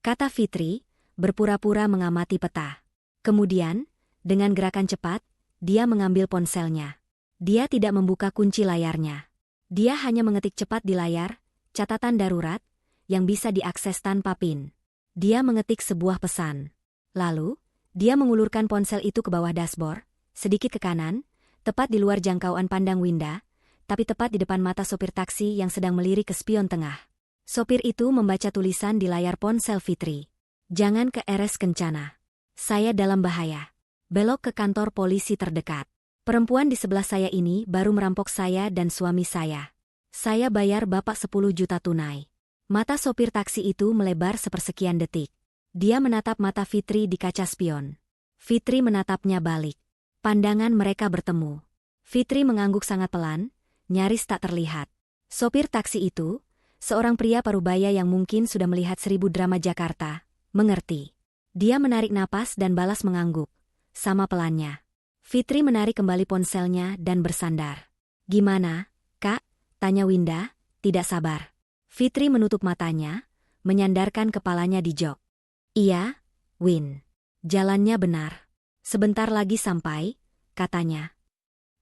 Kata Fitri, berpura-pura mengamati peta. Kemudian, dengan gerakan cepat, dia mengambil ponselnya. Dia tidak membuka kunci layarnya. Dia hanya mengetik cepat di layar, catatan darurat, yang bisa diakses tanpa PIN. Dia mengetik sebuah pesan. Lalu, dia mengulurkan ponsel itu ke bawah dashboard, sedikit ke kanan, tepat di luar jangkauan pandang Winda, tapi tepat di depan mata sopir taksi yang sedang melirik ke spion tengah. Sopir itu membaca tulisan di layar ponsel Fitri. Jangan ke RS Kencana. Saya dalam bahaya. Belok ke kantor polisi terdekat. Perempuan di sebelah saya ini baru merampok saya dan suami saya. Saya bayar Bapak 10 juta tunai. Mata sopir taksi itu melebar sepersekian detik. Dia menatap mata Fitri di kaca spion. Fitri menatapnya balik. Pandangan mereka bertemu. Fitri mengangguk sangat pelan, nyaris tak terlihat. Sopir taksi itu, seorang pria parubaya yang mungkin sudah melihat 1000 drama Jakarta, mengerti. Dia menarik napas dan balas mengangguk. Sama pelannya. Fitri menarik kembali ponselnya dan bersandar. Gimana, Kak? Tanya Winda, tidak sabar. Fitri menutup matanya, menyandarkan kepalanya di jok. Iya, Win. Jalannya benar. Sebentar lagi sampai, katanya.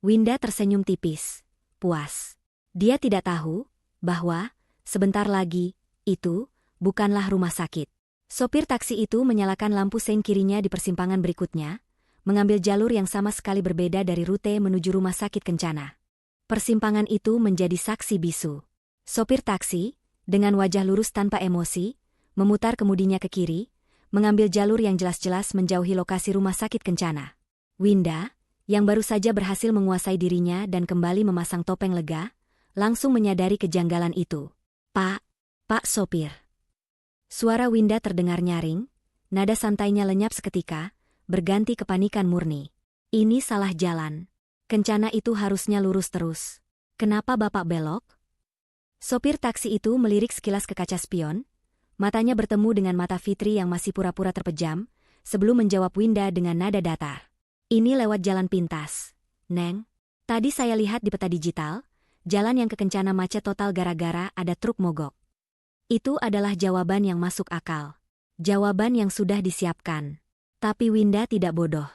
Winda tersenyum tipis, puas. Dia tidak tahu bahwa, sebentar lagi, itu bukanlah rumah sakit. Sopir taksi itu menyalakan lampu sein kirinya di persimpangan berikutnya, mengambil jalur yang sama sekali berbeda dari rute menuju rumah sakit Kencana. Persimpangan itu menjadi saksi bisu. Sopir taksi, dengan wajah lurus tanpa emosi, memutar kemudinya ke kiri, mengambil jalur yang jelas-jelas menjauhi lokasi rumah sakit Kencana. Winda, yang baru saja berhasil menguasai dirinya dan kembali memasang topeng lega, langsung menyadari kejanggalan itu. Pak sopir. Suara Winda terdengar nyaring, nada santainya lenyap seketika, berganti kepanikan murni. Ini salah jalan. Kencana itu harusnya lurus terus. Kenapa Bapak belok? Sopir taksi itu melirik sekilas ke kaca spion, matanya bertemu dengan mata Fitri yang masih pura-pura terpejam, sebelum menjawab Winda dengan nada datar. Ini lewat jalan pintas. Neng, tadi saya lihat di peta digital, jalan yang ke Kencana macet total gara-gara ada truk mogok. Itu adalah jawaban yang masuk akal. Jawaban yang sudah disiapkan. Tapi Winda tidak bodoh.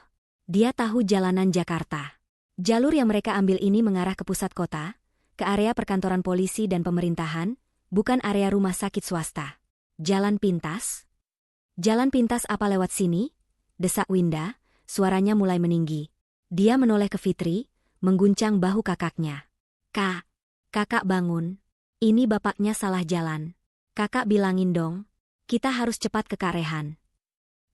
Dia tahu jalanan Jakarta. Jalur yang mereka ambil ini mengarah ke pusat kota, ke area perkantoran polisi dan pemerintahan, bukan area rumah sakit swasta. Jalan pintas? Jalan pintas apa lewat sini? Desak Winda, suaranya mulai meninggi. Dia menoleh ke Fitri, mengguncang bahu kakaknya. Kak, kakak bangun. Ini bapaknya salah jalan. Kakak bilangin dong, kita harus cepat ke Kak Rehan.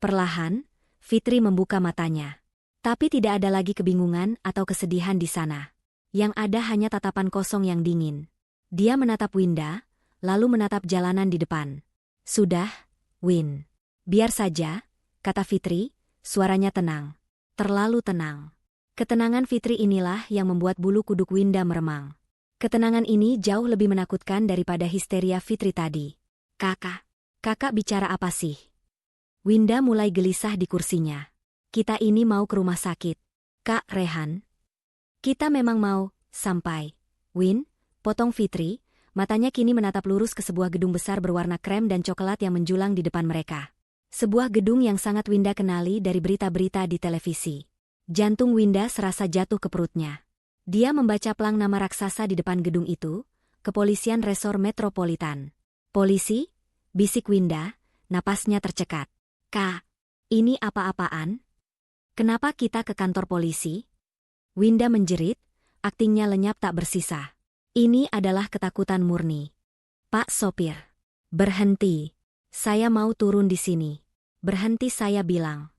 Perlahan, Fitri membuka matanya. Tapi tidak ada lagi kebingungan atau kesedihan di sana. Yang ada hanya tatapan kosong yang dingin. Dia menatap Winda, lalu menatap jalanan di depan. Sudah, Win. Biar saja, kata Fitri, suaranya tenang. Terlalu tenang. Ketenangan Fitri inilah yang membuat bulu kuduk Winda meremang. Ketenangan ini jauh lebih menakutkan daripada histeria Fitri tadi. Kakak bicara apa sih? Winda mulai gelisah di kursinya. Kita ini mau ke rumah sakit. Kak Rehan. Kita memang mau, sampai. Win, potong Fitri, matanya kini menatap lurus ke sebuah gedung besar berwarna krem dan coklat yang menjulang di depan mereka. Sebuah gedung yang sangat Winda kenali dari berita-berita di televisi. Jantung Winda serasa jatuh ke perutnya. Dia membaca plang nama raksasa di depan gedung itu, Kepolisian Resor Metropolitan. Polisi? Bisik Winda, napasnya tercekat. Kak, ini apa-apaan? Kenapa kita ke kantor polisi? Winda menjerit, aktingnya lenyap tak bersisa. Ini adalah ketakutan murni. Pak sopir. Berhenti. Saya mau turun di sini. Berhenti saya bilang.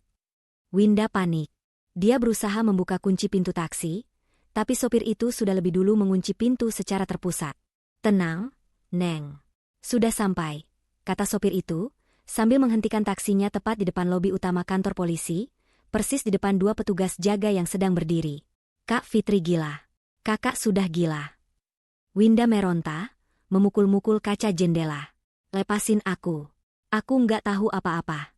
Winda panik. Dia berusaha membuka kunci pintu taksi, tapi sopir itu sudah lebih dulu mengunci pintu secara terpusat. Tenang, Neng. Sudah sampai, kata sopir itu, sambil menghentikan taksinya tepat di depan lobi utama kantor polisi, persis di depan dua petugas jaga yang sedang berdiri. Kak Fitri gila. Kakak sudah gila. Winda meronta, memukul-mukul kaca jendela. Lepasin aku. Aku nggak tahu apa-apa.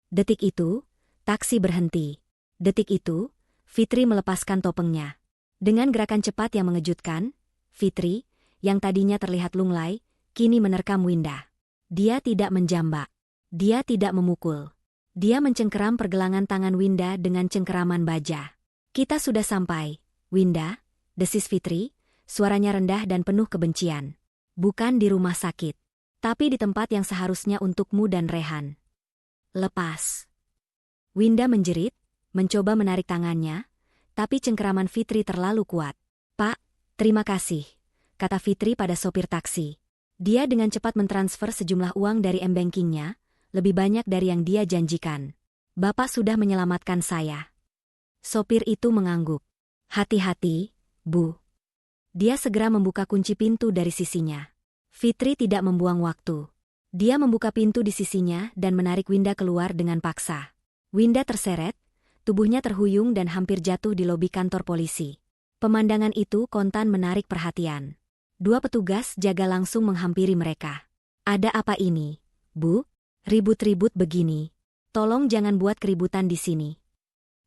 Detik itu, taksi berhenti. Detik itu, Fitri melepaskan topengnya. Dengan gerakan cepat yang mengejutkan, Fitri, yang tadinya terlihat lunglai, kini menerkam Winda. Dia tidak menjambak. Dia tidak memukul. Dia mencengkeram pergelangan tangan Winda dengan cengkeraman baja. Kita sudah sampai, Winda, desis Fitri, suaranya rendah dan penuh kebencian. Bukan di rumah sakit, tapi di tempat yang seharusnya untukmu dan Rehan. Lepas. Winda menjerit, mencoba menarik tangannya, tapi cengkeraman Fitri terlalu kuat. Pak, terima kasih, kata Fitri pada sopir taksi. Dia dengan cepat mentransfer sejumlah uang dari m-bankingnya, lebih banyak dari yang dia janjikan. Bapak sudah menyelamatkan saya. Sopir itu mengangguk. Hati-hati, Bu. Dia segera membuka kunci pintu dari sisinya. Fitri tidak membuang waktu. Dia membuka pintu di sisinya dan menarik Winda keluar dengan paksa. Winda terseret, tubuhnya terhuyung dan hampir jatuh di lobi kantor polisi. Pemandangan itu kontan menarik perhatian. Dua petugas jaga langsung menghampiri mereka. Ada apa ini, Bu? Ribut-ribut begini. Tolong jangan buat keributan di sini.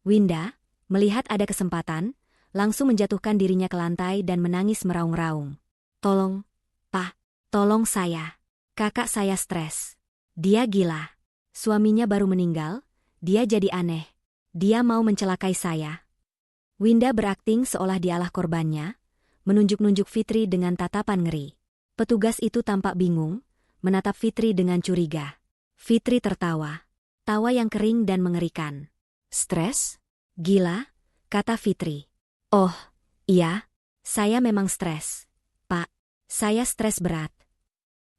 Winda, melihat ada kesempatan, langsung menjatuhkan dirinya ke lantai dan menangis meraung-raung. Tolong, Pak, tolong saya. Kakak saya stres. Dia gila. Suaminya baru meninggal, dia jadi aneh. Dia mau mencelakai saya. Winda berakting seolah dialah korbannya, menunjuk-nunjuk Fitri dengan tatapan ngeri. Petugas itu tampak bingung, menatap Fitri dengan curiga. Fitri tertawa. Tawa yang kering dan mengerikan. Stres? Gila? Kata Fitri. Oh, iya. Saya memang stres. Pak, saya stres berat.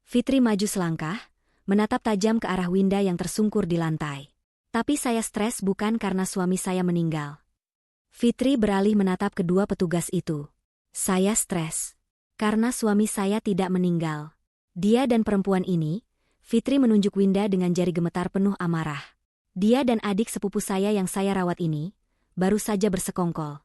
Fitri maju selangkah, menatap tajam ke arah Winda yang tersungkur di lantai. Tapi saya stres bukan karena suami saya meninggal. Fitri beralih menatap kedua petugas itu. Saya stres karena suami saya tidak meninggal. Dia dan perempuan ini, Fitri menunjuk Winda dengan jari gemetar penuh amarah. Dia dan adik sepupu saya yang saya rawat ini, baru saja bersekongkol.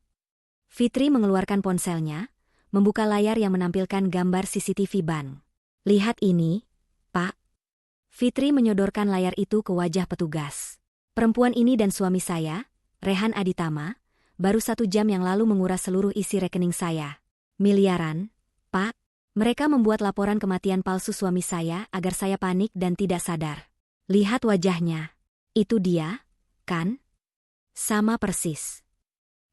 Fitri mengeluarkan ponselnya, membuka layar yang menampilkan gambar CCTV ban. Lihat ini, Pak. Fitri menyodorkan layar itu ke wajah petugas. Perempuan ini dan suami saya, Rehan Aditama, baru 1 jam yang lalu menguras seluruh isi rekening saya. Miliaran, Pak. Mereka membuat laporan kematian palsu suami saya agar saya panik dan tidak sadar. Lihat wajahnya. Itu dia, kan? Sama persis.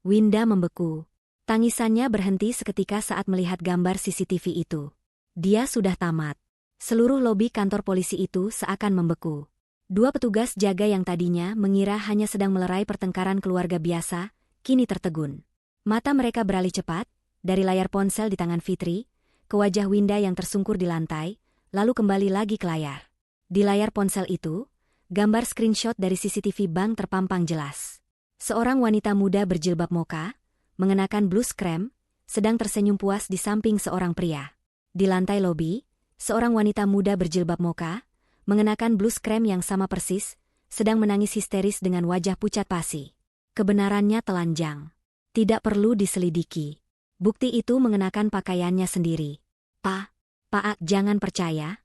Winda membeku. Tangisannya berhenti seketika saat melihat gambar CCTV itu. Dia sudah tamat. Seluruh lobi kantor polisi itu seakan membeku. Dua petugas jaga yang tadinya mengira hanya sedang melerai pertengkaran keluarga biasa, kini tertegun. Mata mereka beralih cepat, dari layar ponsel di tangan Fitri, ke wajah Winda yang tersungkur di lantai, lalu kembali lagi ke layar. Di layar ponsel itu, gambar screenshot dari CCTV bank terpampang jelas. Seorang wanita muda berjilbab mocha, mengenakan blus krem, sedang tersenyum puas di samping seorang pria. Di lantai lobi, seorang wanita muda berjilbab mocha, mengenakan blus krem yang sama persis, sedang menangis histeris dengan wajah pucat pasi. Kebenarannya telanjang. Tidak perlu diselidiki. Bukti itu mengenakan pakaiannya sendiri. Pak, jangan percaya.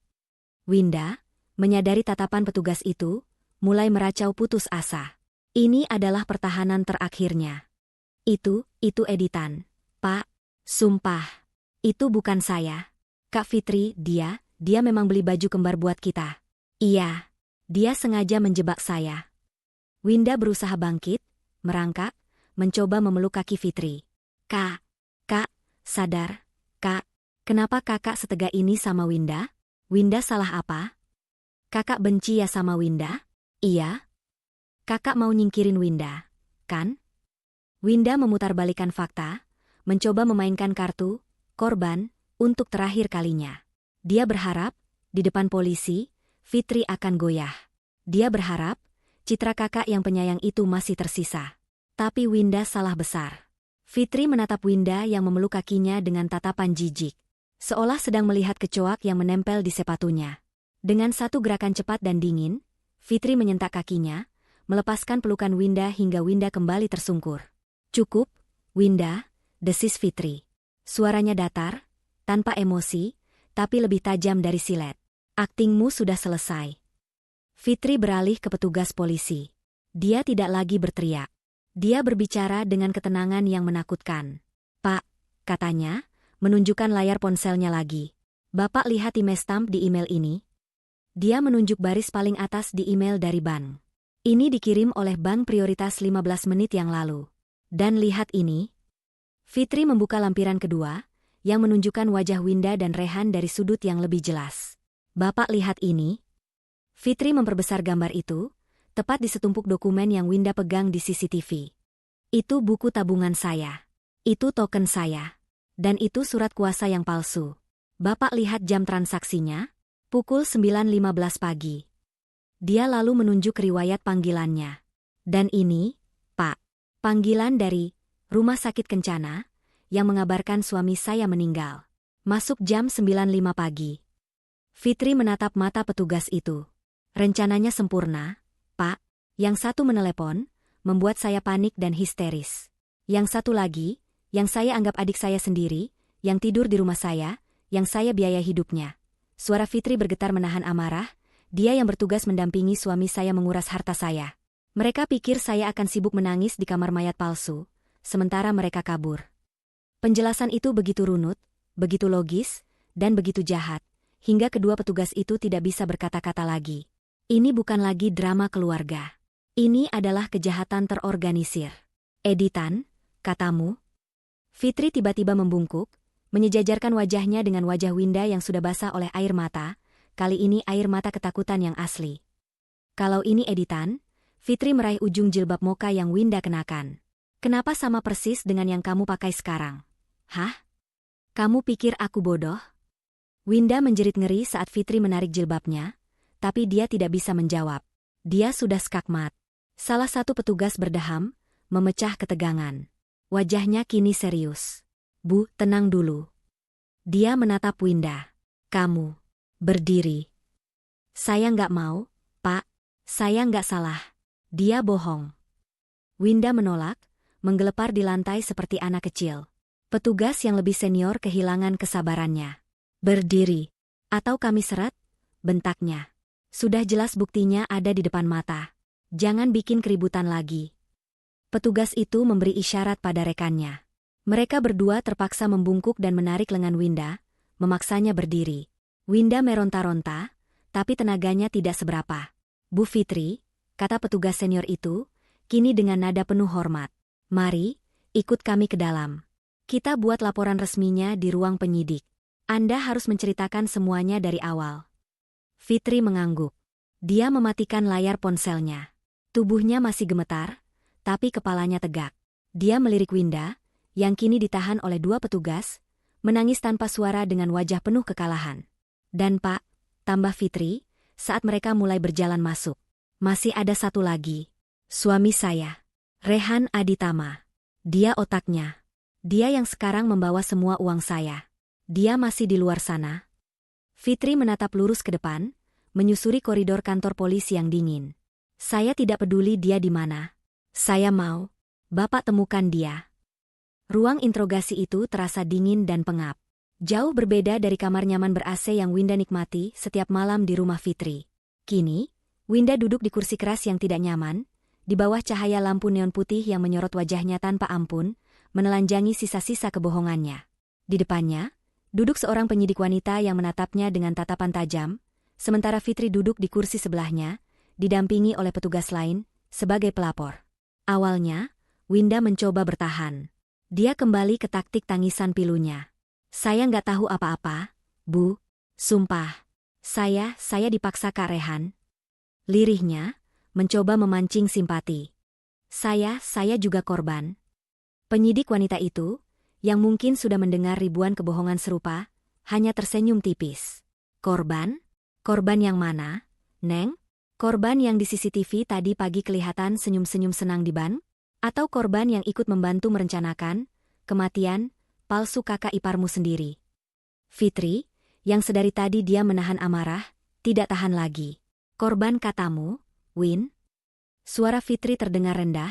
Winda, menyadari tatapan petugas itu, mulai meracau putus asa. Ini adalah pertahanan terakhirnya. Itu editan. Pak, sumpah. Itu bukan saya. Kak Fitri, dia memang beli baju kembar buat kita. Iya, dia sengaja menjebak saya. Winda berusaha bangkit, merangkak, mencoba memeluk kaki Fitri. Kak, sadar, Kak. Kenapa kakak setega ini sama Winda? Winda salah apa? Kakak benci ya sama Winda? Iya. Kakak mau nyingkirin Winda, kan? Winda memutarbalikkan fakta, mencoba memainkan kartu, korban, untuk terakhir kalinya. Dia berharap, di depan polisi, Fitri akan goyah. Dia berharap, citra kakak yang penyayang itu masih tersisa. Tapi Winda salah besar. Fitri menatap Winda yang memeluk kakinya dengan tatapan jijik. Seolah sedang melihat kecoak yang menempel di sepatunya. Dengan satu gerakan cepat dan dingin, Fitri menyentak kakinya, melepaskan pelukan Winda hingga Winda kembali tersungkur. Cukup, Winda, desis Fitri. Suaranya datar, tanpa emosi, tapi lebih tajam dari silet. Aktingmu sudah selesai. Fitri beralih ke petugas polisi. Dia tidak lagi berteriak. Dia berbicara dengan ketenangan yang menakutkan. Pak, katanya, menunjukkan layar ponselnya lagi. Bapak lihat email stamp di email ini? Dia menunjuk baris paling atas di email dari bank. Ini dikirim oleh bank prioritas 15 menit yang lalu. Dan lihat ini. Fitri membuka lampiran kedua, yang menunjukkan wajah Winda dan Rehan dari sudut yang lebih jelas. Bapak lihat ini. Fitri memperbesar gambar itu, tepat di setumpuk dokumen yang Winda pegang di CCTV. Itu buku tabungan saya. Itu token saya. Dan itu surat kuasa yang palsu. Bapak lihat jam transaksinya? Pukul 9.15 pagi. Dia lalu menunjuk riwayat panggilannya. Dan ini, Pak, panggilan dari Rumah Sakit Kencana, yang mengabarkan suami saya meninggal. Masuk jam 9.05 pagi. Fitri menatap mata petugas itu. Rencananya sempurna, Pak. Yang satu menelepon, membuat saya panik dan histeris. Yang satu lagi, yang saya anggap adik saya sendiri, yang tidur di rumah saya, yang saya biaya hidupnya. Suara Fitri bergetar menahan amarah, dia yang bertugas mendampingi suami saya menguras harta saya. Mereka pikir saya akan sibuk menangis di kamar mayat palsu, sementara mereka kabur. Penjelasan itu begitu runut, begitu logis, dan begitu jahat, hingga kedua petugas itu tidak bisa berkata-kata lagi. Ini bukan lagi drama keluarga. Ini adalah kejahatan terorganisir. Editan, katamu? Fitri tiba-tiba membungkuk, menyejajarkan wajahnya dengan wajah Winda yang sudah basah oleh air mata, kali ini air mata ketakutan yang asli. Kalau ini editan, Fitri meraih ujung jilbab mocha yang Winda kenakan. Kenapa sama persis dengan yang kamu pakai sekarang? Hah? Kamu pikir aku bodoh? Winda menjerit ngeri saat Fitri menarik jilbabnya, tapi dia tidak bisa menjawab. Dia sudah skakmat. Salah satu petugas berdeham, memecah ketegangan. Wajahnya kini serius. Bu, tenang dulu. Dia menatap Winda. Kamu, berdiri. Saya nggak mau, Pak. Saya nggak salah. Dia bohong. Winda menolak, menggelepar di lantai seperti anak kecil. Petugas yang lebih senior kehilangan kesabarannya. Berdiri. Atau kami seret? Bentaknya. Sudah jelas buktinya ada di depan mata. Jangan bikin keributan lagi. Petugas itu memberi isyarat pada rekannya. Mereka berdua terpaksa membungkuk dan menarik lengan Winda, memaksanya berdiri. Winda meronta-ronta, tapi tenaganya tidak seberapa. Bu Fitri, kata petugas senior itu, kini dengan nada penuh hormat. Mari, ikut kami ke dalam. Kita buat laporan resminya di ruang penyidik. Anda harus menceritakan semuanya dari awal. Fitri mengangguk. Dia mematikan layar ponselnya. Tubuhnya masih gemetar, tapi kepalanya tegak. Dia melirik Winda, yang kini ditahan oleh 2 petugas, menangis tanpa suara dengan wajah penuh kekalahan. Dan Pak, tambah Fitri, saat mereka mulai berjalan masuk. Masih ada satu lagi. Suami saya. Rehan Aditama. Dia otaknya. Dia yang sekarang membawa semua uang saya. Dia masih di luar sana. Fitri menatap lurus ke depan, menyusuri koridor kantor polisi yang dingin. Saya tidak peduli dia di mana. Saya mau Bapak temukan dia. Ruang interogasi itu terasa dingin dan pengap. Jauh berbeda dari kamar nyaman ber-AC yang Winda nikmati setiap malam di rumah Fitri. Kini, Winda duduk di kursi keras yang tidak nyaman, di bawah cahaya lampu neon putih yang menyorot wajahnya tanpa ampun, menelanjangi sisa-sisa kebohongannya. Di depannya, duduk seorang penyidik wanita yang menatapnya dengan tatapan tajam, sementara Fitri duduk di kursi sebelahnya, didampingi oleh petugas lain, sebagai pelapor. Awalnya, Winda mencoba bertahan. Dia kembali ke taktik tangisan pilunya. Saya nggak tahu apa-apa, Bu. Sumpah. Saya dipaksa Kak Rehan. Lirihnya, mencoba memancing simpati. Saya juga korban. Penyidik wanita itu, yang mungkin sudah mendengar ribuan kebohongan serupa, hanya tersenyum tipis. Korban? Korban yang mana, Neng? Korban yang di CCTV tadi pagi kelihatan senyum-senyum senang di ban? Atau korban yang ikut membantu merencanakan kematian palsu kakak iparmu sendiri? Fitri, yang sedari tadi dia menahan amarah, tidak tahan lagi. Korban katamu, Win? Suara Fitri terdengar rendah,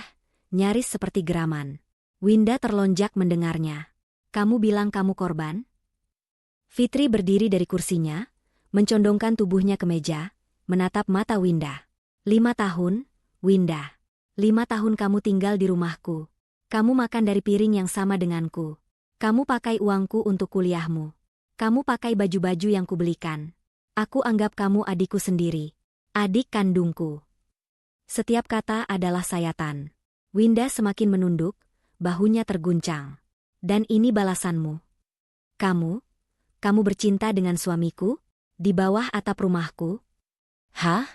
nyaris seperti geraman. Winda terlonjak mendengarnya. Kamu bilang kamu korban? Fitri berdiri dari kursinya, mencondongkan tubuhnya ke meja, menatap mata Winda. 5 tahun, Winda. 5 tahun kamu tinggal di rumahku. Kamu makan dari piring yang sama denganku. Kamu pakai uangku untuk kuliahmu. Kamu pakai baju-baju yang kubelikan. Aku anggap kamu adikku sendiri. Adik kandungku. Setiap kata adalah sayatan. Winda semakin menunduk, bahunya terguncang. Dan ini balasanmu. Kamu bercinta dengan suamiku? Di bawah atap rumahku? Hah?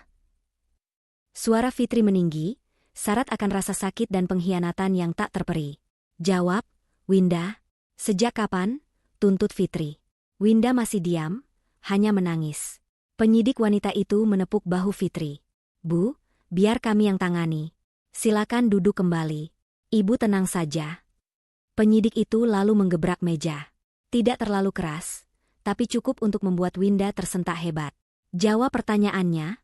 Suara Fitri meninggi, syarat akan rasa sakit dan pengkhianatan yang tak terperi. Jawab, Winda. Sejak kapan? Tuntut Fitri. Winda masih diam, hanya menangis. Penyidik wanita itu menepuk bahu Fitri. Bu, biar kami yang tangani. Silakan duduk kembali. Ibu tenang saja. Penyidik itu lalu menggebrak meja. Tidak terlalu keras, tapi cukup untuk membuat Winda tersentak hebat. Jawab pertanyaannya,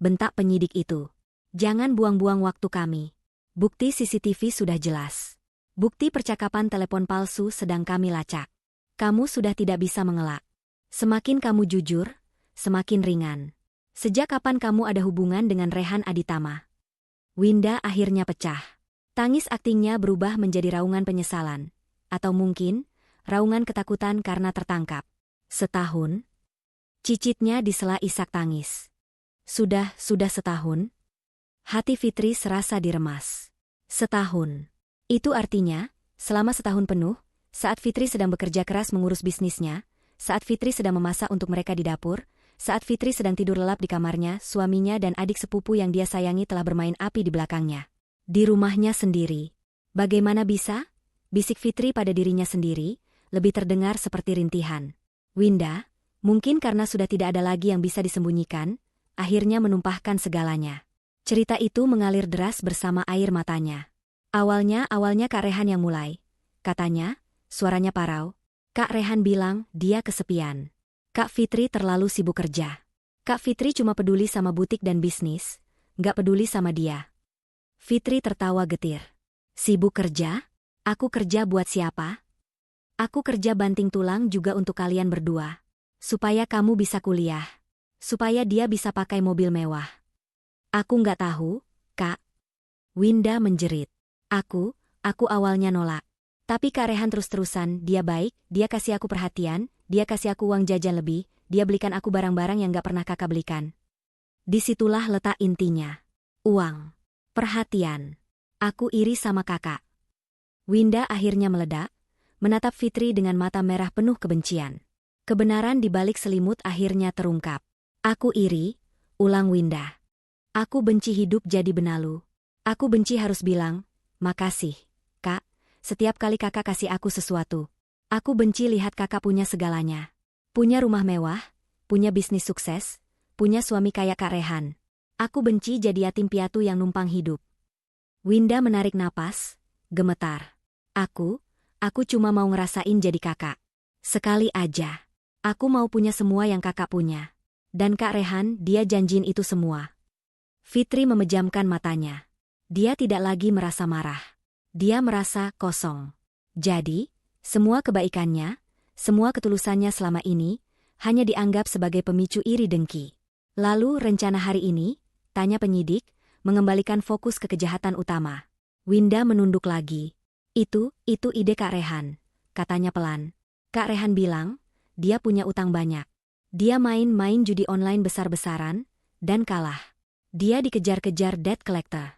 bentak penyidik itu. Jangan buang-buang waktu kami. Bukti CCTV sudah jelas. Bukti percakapan telepon palsu sedang kami lacak. Kamu sudah tidak bisa mengelak. Semakin kamu jujur, semakin ringan. Sejak kapan kamu ada hubungan dengan Rehan Aditama? Winda akhirnya pecah. Tangis aktingnya berubah menjadi raungan penyesalan. Atau mungkin, raungan ketakutan karena tertangkap. Setahun? Cicitnya disela isak tangis. Sudah setahun? Hati Fitri serasa diremas. Setahun. Itu artinya, selama setahun penuh, saat Fitri sedang bekerja keras mengurus bisnisnya, saat Fitri sedang memasak untuk mereka di dapur, saat Fitri sedang tidur lelap di kamarnya, suaminya dan adik sepupu yang dia sayangi telah bermain api di belakangnya. Di rumahnya sendiri. Bagaimana bisa? Bisik Fitri pada dirinya sendiri, lebih terdengar seperti rintihan. Winda, mungkin karena sudah tidak ada lagi yang bisa disembunyikan, akhirnya menumpahkan segalanya. Cerita itu mengalir deras bersama air matanya. Awalnya Kak Rehan yang mulai. Katanya, suaranya parau. Kak Rehan bilang dia kesepian. Kak Fitri terlalu sibuk kerja. Kak Fitri cuma peduli sama butik dan bisnis, nggak peduli sama dia. Fitri tertawa getir. Sibuk kerja? Aku kerja buat siapa? Aku kerja banting tulang juga untuk kalian berdua. Supaya kamu bisa kuliah. Supaya dia bisa pakai mobil mewah. Aku nggak tahu, Kak. Winda menjerit. Aku awalnya nolak. Tapi Kak Rehan terus-terusan, dia baik, dia kasih aku perhatian, dia kasih aku uang jajan lebih, dia belikan aku barang-barang yang gak pernah kakak belikan. Disitulah letak intinya. Uang. Perhatian. Aku iri sama kakak. Winda akhirnya meledak, menatap Fitri dengan mata merah penuh kebencian. Kebenaran di balik selimut akhirnya terungkap. Aku iri, ulang Winda. Aku benci hidup jadi benalu. Aku benci harus bilang, makasih, Kak, setiap kali kakak kasih aku sesuatu. Aku benci lihat kakak punya segalanya. Punya rumah mewah, punya bisnis sukses, punya suami kayak Kak Rehan. Aku benci jadi yatim piatu yang numpang hidup. Winda menarik napas, gemetar. Aku cuma mau ngerasain jadi kakak. Sekali aja. Aku mau punya semua yang kakak punya. Dan Kak Rehan, dia janjiin itu semua. Fitri memejamkan matanya. Dia tidak lagi merasa marah. Dia merasa kosong. Jadi, semua kebaikannya, semua ketulusannya selama ini, hanya dianggap sebagai pemicu iri dengki. Lalu rencana hari ini, tanya penyidik, mengembalikan fokus ke kejahatan utama. Winda menunduk lagi. Itu ide Kak Rehan, katanya pelan. Kak Rehan bilang, dia punya utang banyak. Dia main-main judi online besar-besaran, dan kalah. Dia dikejar-kejar debt collector.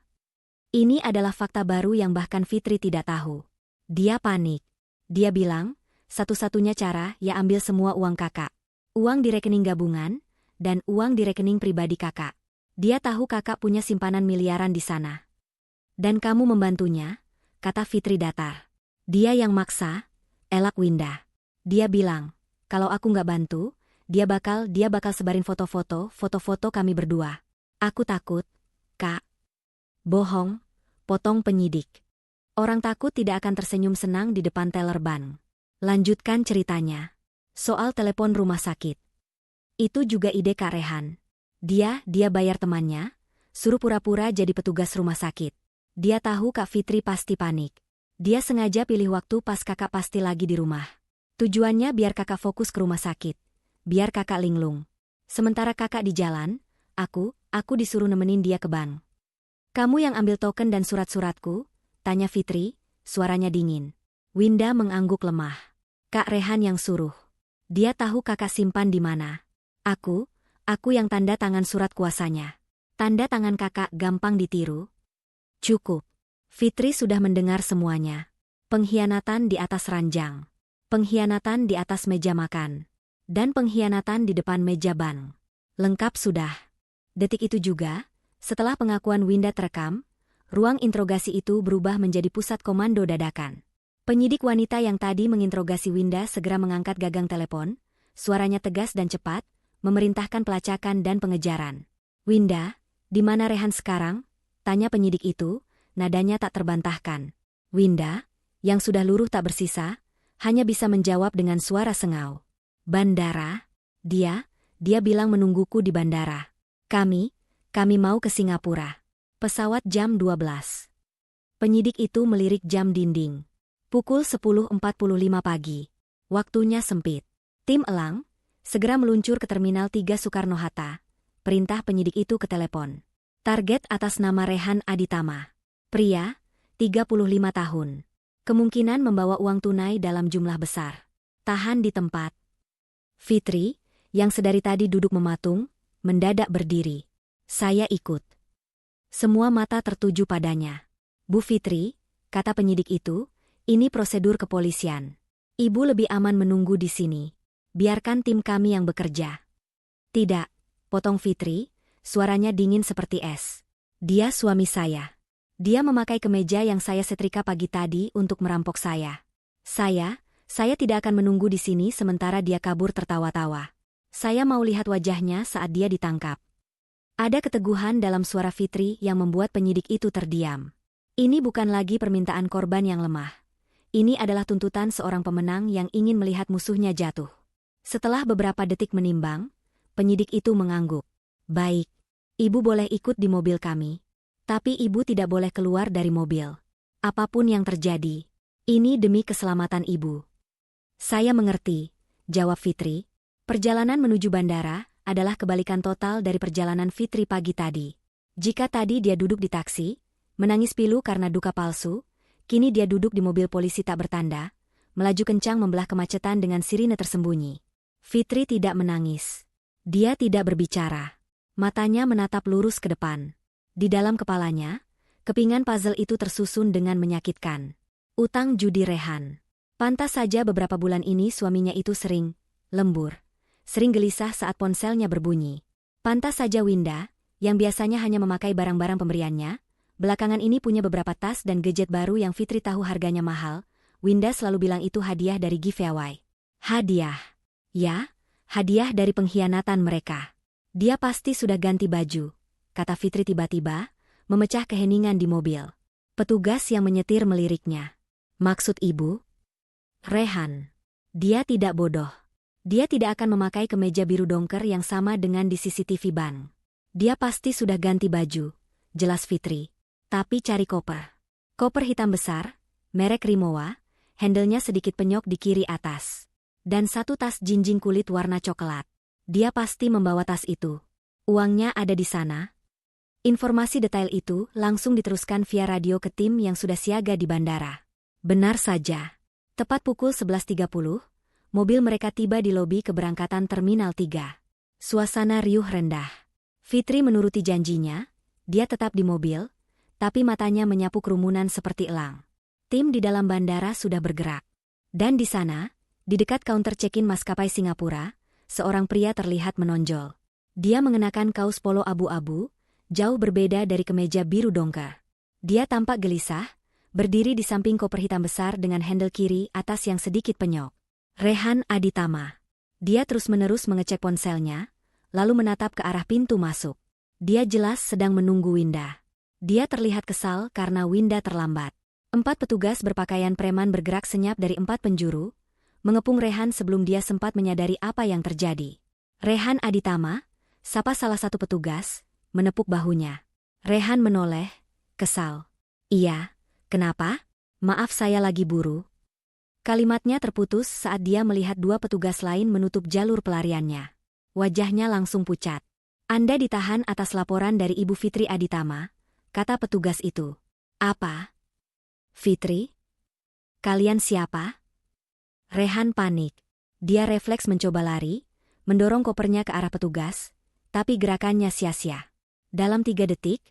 Ini adalah fakta baru yang bahkan Fitri tidak tahu. Dia panik. Dia bilang, satu-satunya cara ya ambil semua uang kakak. Uang di rekening gabungan, dan uang di rekening pribadi kakak. Dia tahu kakak punya simpanan miliaran di sana. Dan kamu membantunya, kata Fitri datar. Dia yang maksa, elak Winda. Dia bilang, kalau aku nggak bantu, dia bakal sebarin foto-foto kami berdua. Aku takut, Kak. Bohong, potong penyidik. Orang takut tidak akan tersenyum senang di depan teller bank. Lanjutkan ceritanya. Soal telepon rumah sakit. Itu juga ide Kak Rehan. Dia bayar temannya, suruh pura-pura jadi petugas rumah sakit. Dia tahu Kak Fitri pasti panik. Dia sengaja pilih waktu pas kakak pasti lagi di rumah. Tujuannya biar kakak fokus ke rumah sakit. Biar kakak linglung. Sementara kakak di jalan, aku disuruh nemenin dia ke bank. Kamu yang ambil token dan surat-suratku? Tanya Fitri, suaranya dingin. Winda mengangguk lemah. Kak Rehan yang suruh. Dia tahu kakak simpan di mana. Aku yang tanda tangan surat kuasanya. Tanda tangan kakak gampang ditiru. Cukup. Fitri sudah mendengar semuanya. Pengkhianatan di atas ranjang. Pengkhianatan di atas meja makan. Dan pengkhianatan di depan meja bank. Lengkap sudah. Detik itu juga, setelah pengakuan Winda terekam, ruang interogasi itu berubah menjadi pusat komando dadakan. Penyidik wanita yang tadi menginterogasi Winda segera mengangkat gagang telepon, suaranya tegas dan cepat, memerintahkan pelacakan dan pengejaran. Winda, di mana Rehan sekarang? Tanya penyidik itu, nadanya tak terbantahkan. Winda, yang sudah luruh tak bersisa, hanya bisa menjawab dengan suara sengau. Bandara? Dia bilang menungguku di bandara. Kami mau ke Singapura. Pesawat jam 12. Penyidik itu melirik jam dinding. Pukul 10.45 pagi. Waktunya sempit. Tim elang segera meluncur ke Terminal 3 Soekarno-Hatta. Perintah penyidik itu ke telepon. Target atas nama Rehan Aditama. Pria, 35 tahun. Kemungkinan membawa uang tunai dalam jumlah besar. Tahan di tempat. Fitri, yang sedari tadi duduk mematung, mendadak berdiri. Saya ikut. Semua mata tertuju padanya. Bu Fitri, kata penyidik itu, ini prosedur kepolisian. Ibu lebih aman menunggu di sini. Biarkan tim kami yang bekerja. Tidak, potong Fitri, suaranya dingin seperti es. Dia suami saya. Dia memakai kemeja yang saya setrika pagi tadi untuk merampok saya. Saya tidak akan menunggu di sini sementara dia kabur tertawa-tawa. Saya mau lihat wajahnya saat dia ditangkap. Ada keteguhan dalam suara Fitri yang membuat penyidik itu terdiam. Ini bukan lagi permintaan korban yang lemah. Ini adalah tuntutan seorang pemenang yang ingin melihat musuhnya jatuh. Setelah beberapa detik menimbang, penyidik itu mengangguk. Baik, ibu boleh ikut di mobil kami. Tapi ibu tidak boleh keluar dari mobil. Apapun yang terjadi, ini demi keselamatan ibu. Saya mengerti, jawab Fitri. Perjalanan menuju bandara adalah kebalikan total dari perjalanan Fitri pagi tadi. Jika tadi dia duduk di taksi, menangis pilu karena duka palsu, kini dia duduk di mobil polisi tak bertanda, melaju kencang membelah kemacetan dengan sirine tersembunyi. Fitri tidak menangis. Dia tidak berbicara. Matanya menatap lurus ke depan. Di dalam kepalanya, Kepingan puzzle itu tersusun dengan menyakitkan. Utang judi Rehan. Pantas saja beberapa bulan ini suaminya itu sering lembur, sering gelisah saat ponselnya berbunyi. Pantas saja Winda, yang biasanya hanya memakai barang-barang pemberiannya, belakangan ini punya beberapa tas dan gadget baru yang Fitri tahu harganya mahal. Winda selalu bilang itu hadiah dari giveaway. Hadiah. Ya, hadiah dari pengkhianatan mereka. Dia pasti sudah ganti baju, kata Fitri tiba-tiba, memecah keheningan di mobil. Petugas yang menyetir meliriknya. Maksud ibu? Rehan. Dia tidak bodoh. Dia tidak akan memakai kemeja biru dongker yang sama dengan di CCTV bank. Dia pasti sudah ganti baju, jelas Fitri. Tapi cari koper. Koper hitam besar, merek Rimowa, handlenya sedikit penyok di kiri atas. Dan satu tas jinjing kulit warna coklat. Dia pasti membawa tas itu. Uangnya ada di sana. Informasi detail itu langsung diteruskan via radio ke tim yang sudah siaga di bandara. Benar saja. Tepat pukul 11.30, mobil mereka tiba di lobi keberangkatan Terminal 3. Suasana riuh rendah. Fitri menuruti janjinya, dia tetap di mobil, tapi matanya menyapu kerumunan seperti elang. Tim di dalam bandara sudah bergerak. Dan di sana, di dekat kaunter check-in maskapai Singapura, seorang pria terlihat menonjol. Dia mengenakan kaos polo abu-abu, jauh berbeda dari kemeja biru dongker. Dia tampak gelisah, berdiri di samping koper hitam besar dengan handle kiri atas yang sedikit penyok. Rehan Aditama. Dia terus-menerus mengecek ponselnya, lalu menatap ke arah pintu masuk. Dia jelas sedang menunggu Winda. Dia terlihat kesal karena Winda terlambat. 4 petugas berpakaian preman bergerak senyap dari 4 penjuru, mengepung Rehan sebelum dia sempat menyadari apa yang terjadi. Rehan Aditama, sapa salah satu petugas, menepuk bahunya. Rehan menoleh, kesal. Iya, kenapa? Maaf saya lagi buru. Kalimatnya terputus saat dia melihat 2 petugas lain menutup jalur pelariannya. Wajahnya langsung pucat. Anda ditahan atas laporan dari Ibu Fitri Aditama, kata petugas itu. Apa? Fitri? Kalian siapa? Rehan panik. Dia refleks mencoba lari, mendorong kopernya ke arah petugas, tapi gerakannya sia-sia. Dalam 3 detik,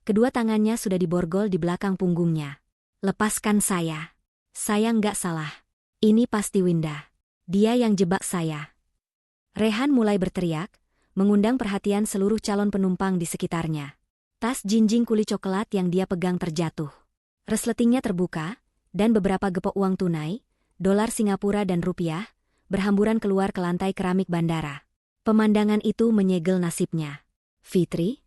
kedua tangannya sudah diborgol di belakang punggungnya. Lepaskan saya. Saya nggak salah. Ini pasti Winda. Dia yang jebak saya. Rehan mulai berteriak, mengundang perhatian seluruh calon penumpang di sekitarnya. Tas jinjing kulit coklat yang dia pegang terjatuh. Resletingnya terbuka, dan beberapa gepok uang tunai, dolar Singapura dan rupiah, berhamburan keluar ke lantai keramik bandara. Pemandangan itu menyegel nasibnya. Fitri?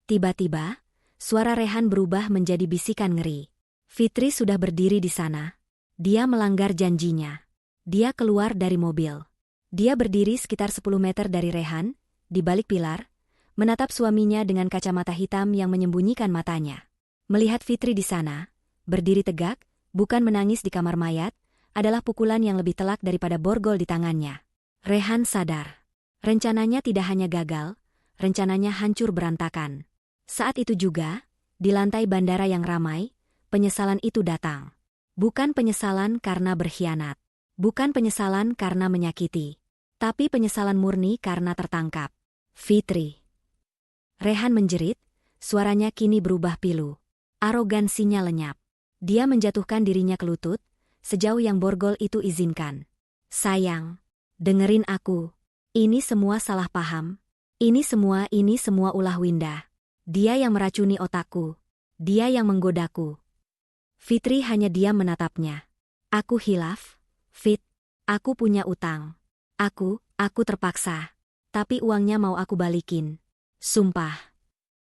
Tiba-tiba, suara Rehan berubah menjadi bisikan ngeri. Fitri sudah berdiri di sana. Dia melanggar janjinya. Dia keluar dari mobil. Dia berdiri sekitar 10 meter dari Rehan, di balik pilar, menatap suaminya dengan kacamata hitam yang menyembunyikan matanya. Melihat Fitri di sana, berdiri tegak, bukan menangis di kamar mayat, adalah pukulan yang lebih telak daripada borgol di tangannya. Rehan sadar. Rencananya tidak hanya gagal, rencananya hancur berantakan. Saat itu juga, di lantai bandara yang ramai, penyesalan itu datang. Bukan penyesalan karena berkhianat. Bukan penyesalan karena menyakiti. Tapi penyesalan murni karena tertangkap. Fitri. Rehan menjerit, suaranya kini berubah pilu. Arogansinya lenyap. Dia menjatuhkan dirinya ke lutut, sejauh yang borgol itu izinkan. Sayang, dengerin aku. Ini semua salah paham. Ini semua ulah Winda. Dia yang meracuni otakku. Dia yang menggodaku. Fitri hanya diam menatapnya. Aku hilaf, Fit. Aku punya utang. Aku terpaksa. Tapi uangnya mau aku balikin. Sumpah.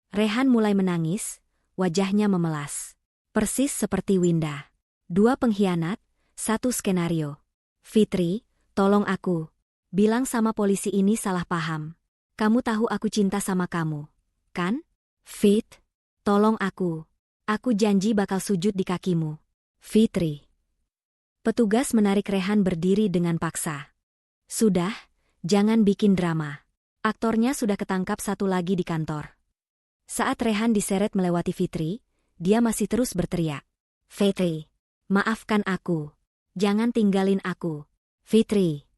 Rehan mulai menangis, wajahnya memelas. Persis seperti Winda. 2 pengkhianat, 1 skenario. Fitri, tolong aku. Bilang sama polisi ini salah paham. Kamu tahu aku cinta sama kamu, kan? Fit, tolong aku. Aku janji bakal sujud di kakimu. Fitri. Petugas menarik Rehan berdiri dengan paksa. Sudah, jangan bikin drama. Aktornya sudah ketangkap satu lagi di kantor. Saat Rehan diseret melewati Fitri, dia masih terus berteriak. Fitri, maafkan aku. Jangan tinggalin aku. Fitri.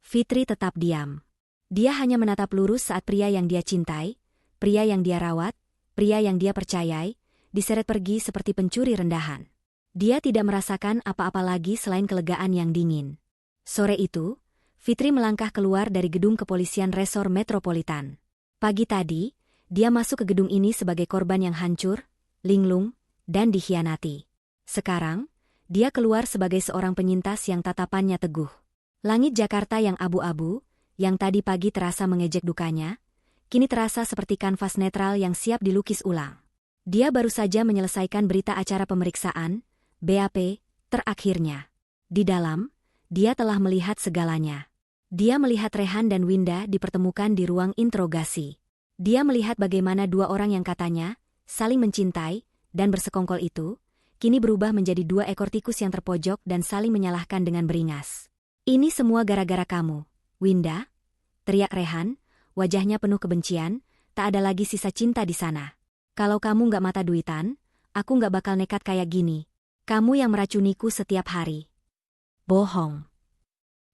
Fitri tetap diam. Dia hanya menatap lurus saat pria yang dia cintai, pria yang dia rawat, pria yang dia percayai, diseret pergi seperti pencuri rendahan. Dia tidak merasakan apa-apa lagi selain kelegaan yang dingin. Sore itu, Fitri melangkah keluar dari gedung kepolisian Resor Metropolitan. Pagi tadi, dia masuk ke gedung ini sebagai korban yang hancur, linglung, dan dikhianati. Sekarang, dia keluar sebagai seorang penyintas yang tatapannya teguh. Langit Jakarta yang abu-abu, yang tadi pagi terasa mengejek dukanya, kini terasa seperti kanvas netral yang siap dilukis ulang. Dia baru saja menyelesaikan berita acara pemeriksaan, BAP, terakhirnya. Di dalam, dia telah melihat segalanya. Dia melihat Rehan dan Winda dipertemukan di ruang interogasi. Dia melihat bagaimana dua orang yang katanya saling mencintai dan bersekongkol itu, kini berubah menjadi dua ekor tikus yang terpojok dan saling menyalahkan dengan beringas. "Ini semua gara-gara kamu, Winda," teriak Rehan, wajahnya penuh kebencian, tak ada lagi sisa cinta di sana. "Kalau kamu nggak mata duitan, aku nggak bakal nekat kayak gini. Kamu yang meracuniku setiap hari." "Bohong,"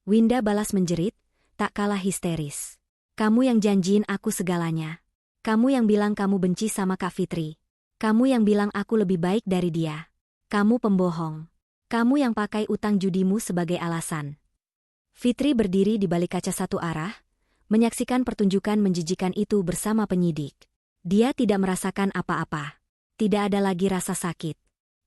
Winda balas menjerit, tak kalah histeris. "Kamu yang janjiin aku segalanya. Kamu yang bilang kamu benci sama Kak Fitri. Kamu yang bilang aku lebih baik dari dia. Kamu pembohong. Kamu yang pakai utang judimu sebagai alasan." Fitri berdiri di balik kaca satu arah, menyaksikan pertunjukan menjijikan itu bersama penyidik. Dia tidak merasakan apa-apa. Tidak ada lagi rasa sakit.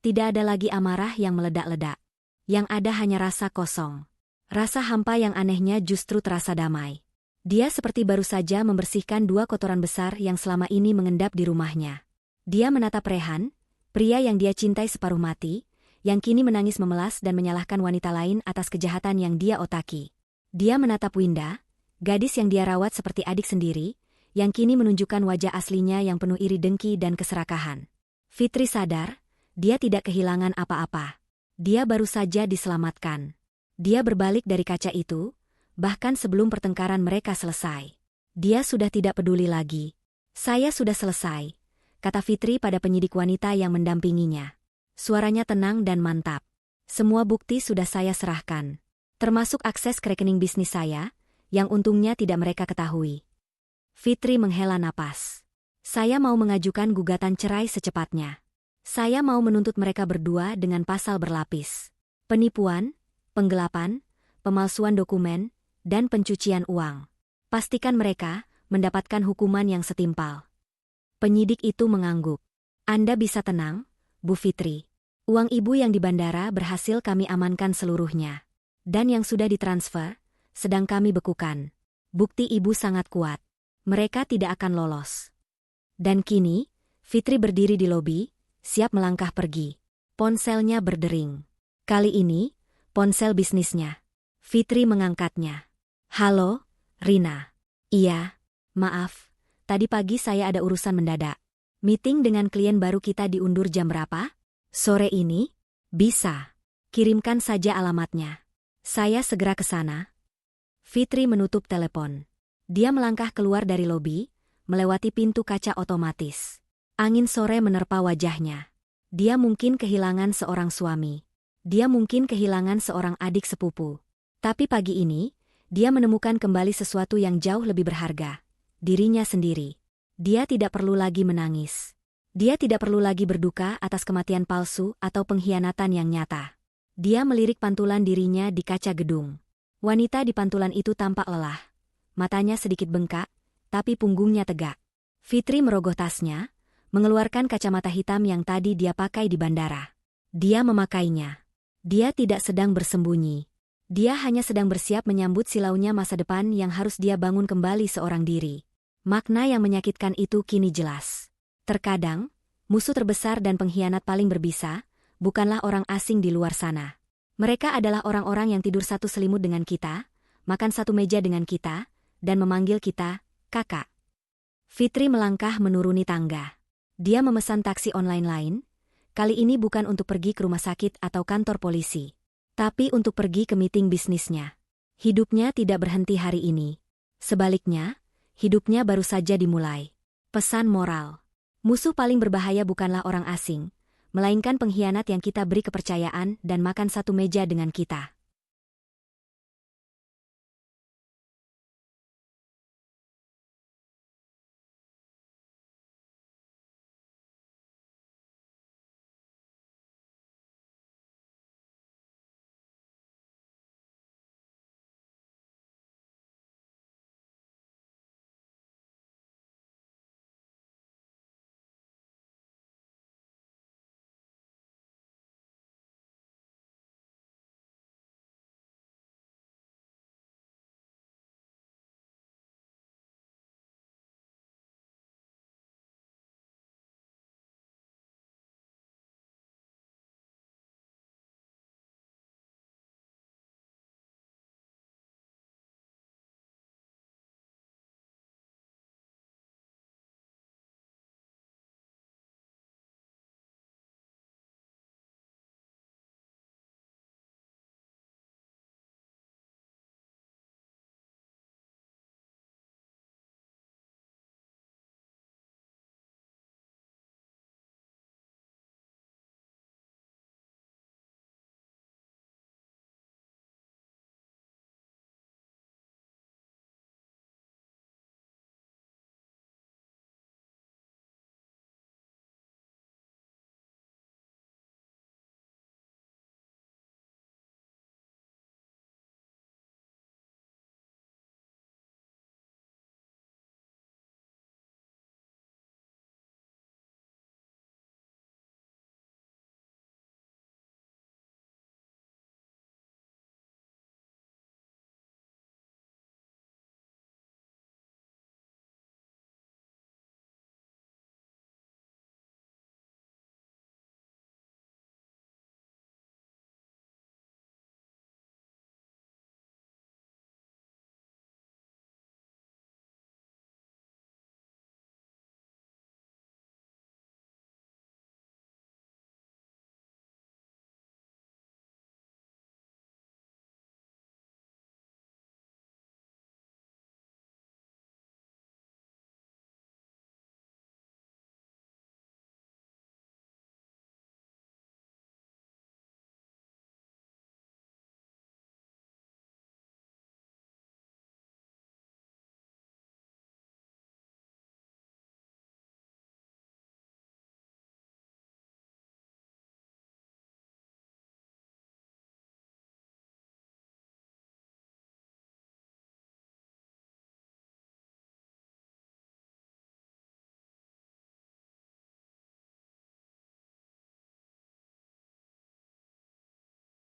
Tidak ada lagi amarah yang meledak-ledak. Yang ada hanya rasa kosong. Rasa hampa yang anehnya justru terasa damai. Dia seperti baru saja membersihkan dua kotoran besar yang selama ini mengendap di rumahnya. Dia menatap Rehan, pria yang dia cintai separuh mati, yang kini menangis memelas dan menyalahkan wanita lain atas kejahatan yang dia otaki. Dia menatap Winda, gadis yang dia rawat seperti adik sendiri, yang kini menunjukkan wajah aslinya yang penuh iri dengki dan keserakahan. Fitri sadar, dia tidak kehilangan apa-apa. Dia baru saja diselamatkan. Dia berbalik dari kaca itu, bahkan sebelum pertengkaran mereka selesai. Dia sudah tidak peduli lagi. "Saya sudah selesai," kata Fitri pada penyidik wanita yang mendampinginya. Suaranya tenang dan mantap. "Semua bukti sudah saya serahkan. Termasuk akses ke rekening bisnis saya, yang untungnya tidak mereka ketahui." Fitri menghela napas. "Saya mau mengajukan gugatan cerai secepatnya. Saya mau menuntut mereka berdua dengan pasal berlapis. Penipuan, penggelapan, pemalsuan dokumen, dan pencucian uang. Pastikan mereka mendapatkan hukuman yang setimpal." Penyidik itu mengangguk. "Anda bisa tenang, Bu Fitri. Uang ibu yang di bandara berhasil kami amankan seluruhnya. Dan yang sudah ditransfer, sedang kami bekukan. Bukti ibu sangat kuat. Mereka tidak akan lolos." Dan kini, Fitri berdiri di lobi, siap melangkah pergi. Ponselnya berdering. Kali ini, ponsel bisnisnya. Fitri mengangkatnya. "Halo, Rina." "Iya, maaf, tadi pagi saya ada urusan mendadak. Meeting dengan klien baru kita diundur jam berapa? Sore ini? Bisa. Kirimkan saja alamatnya. Saya segera ke sana." Fitri menutup telepon. Dia melangkah keluar dari lobi, melewati pintu kaca otomatis. Angin sore menerpa wajahnya. Dia mungkin kehilangan seorang suami. Dia mungkin kehilangan seorang adik sepupu. Tapi pagi ini, dia menemukan kembali sesuatu yang jauh lebih berharga. Dirinya sendiri. Dia tidak perlu lagi menangis. Dia tidak perlu lagi berduka atas kematian palsu atau pengkhianatan yang nyata. Dia melirik pantulan dirinya di kaca gedung. Wanita di pantulan itu tampak lelah. Matanya sedikit bengkak, tapi punggungnya tegak. Fitri merogoh tasnya, mengeluarkan kacamata hitam yang tadi dia pakai di bandara. Dia memakainya. Dia tidak sedang bersembunyi. Dia hanya sedang bersiap menyambut silaunya masa depan yang harus dia bangun kembali seorang diri. Makna yang menyakitkan itu kini jelas. Terkadang, musuh terbesar dan pengkhianat paling berbisa, bukanlah orang asing di luar sana. Mereka adalah orang-orang yang tidur satu selimut dengan kita, makan satu meja dengan kita, dan memanggil kita, kakak. Fitri melangkah menuruni tangga. Dia memesan taksi online lain, kali ini bukan untuk pergi ke rumah sakit atau kantor polisi, tapi untuk pergi ke meeting bisnisnya. Hidupnya tidak berhenti hari ini. Sebaliknya, hidupnya baru saja dimulai. Pesan moral. Musuh paling berbahaya bukanlah orang asing, melainkan pengkhianat yang kita beri kepercayaan dan makan satu meja dengan kita.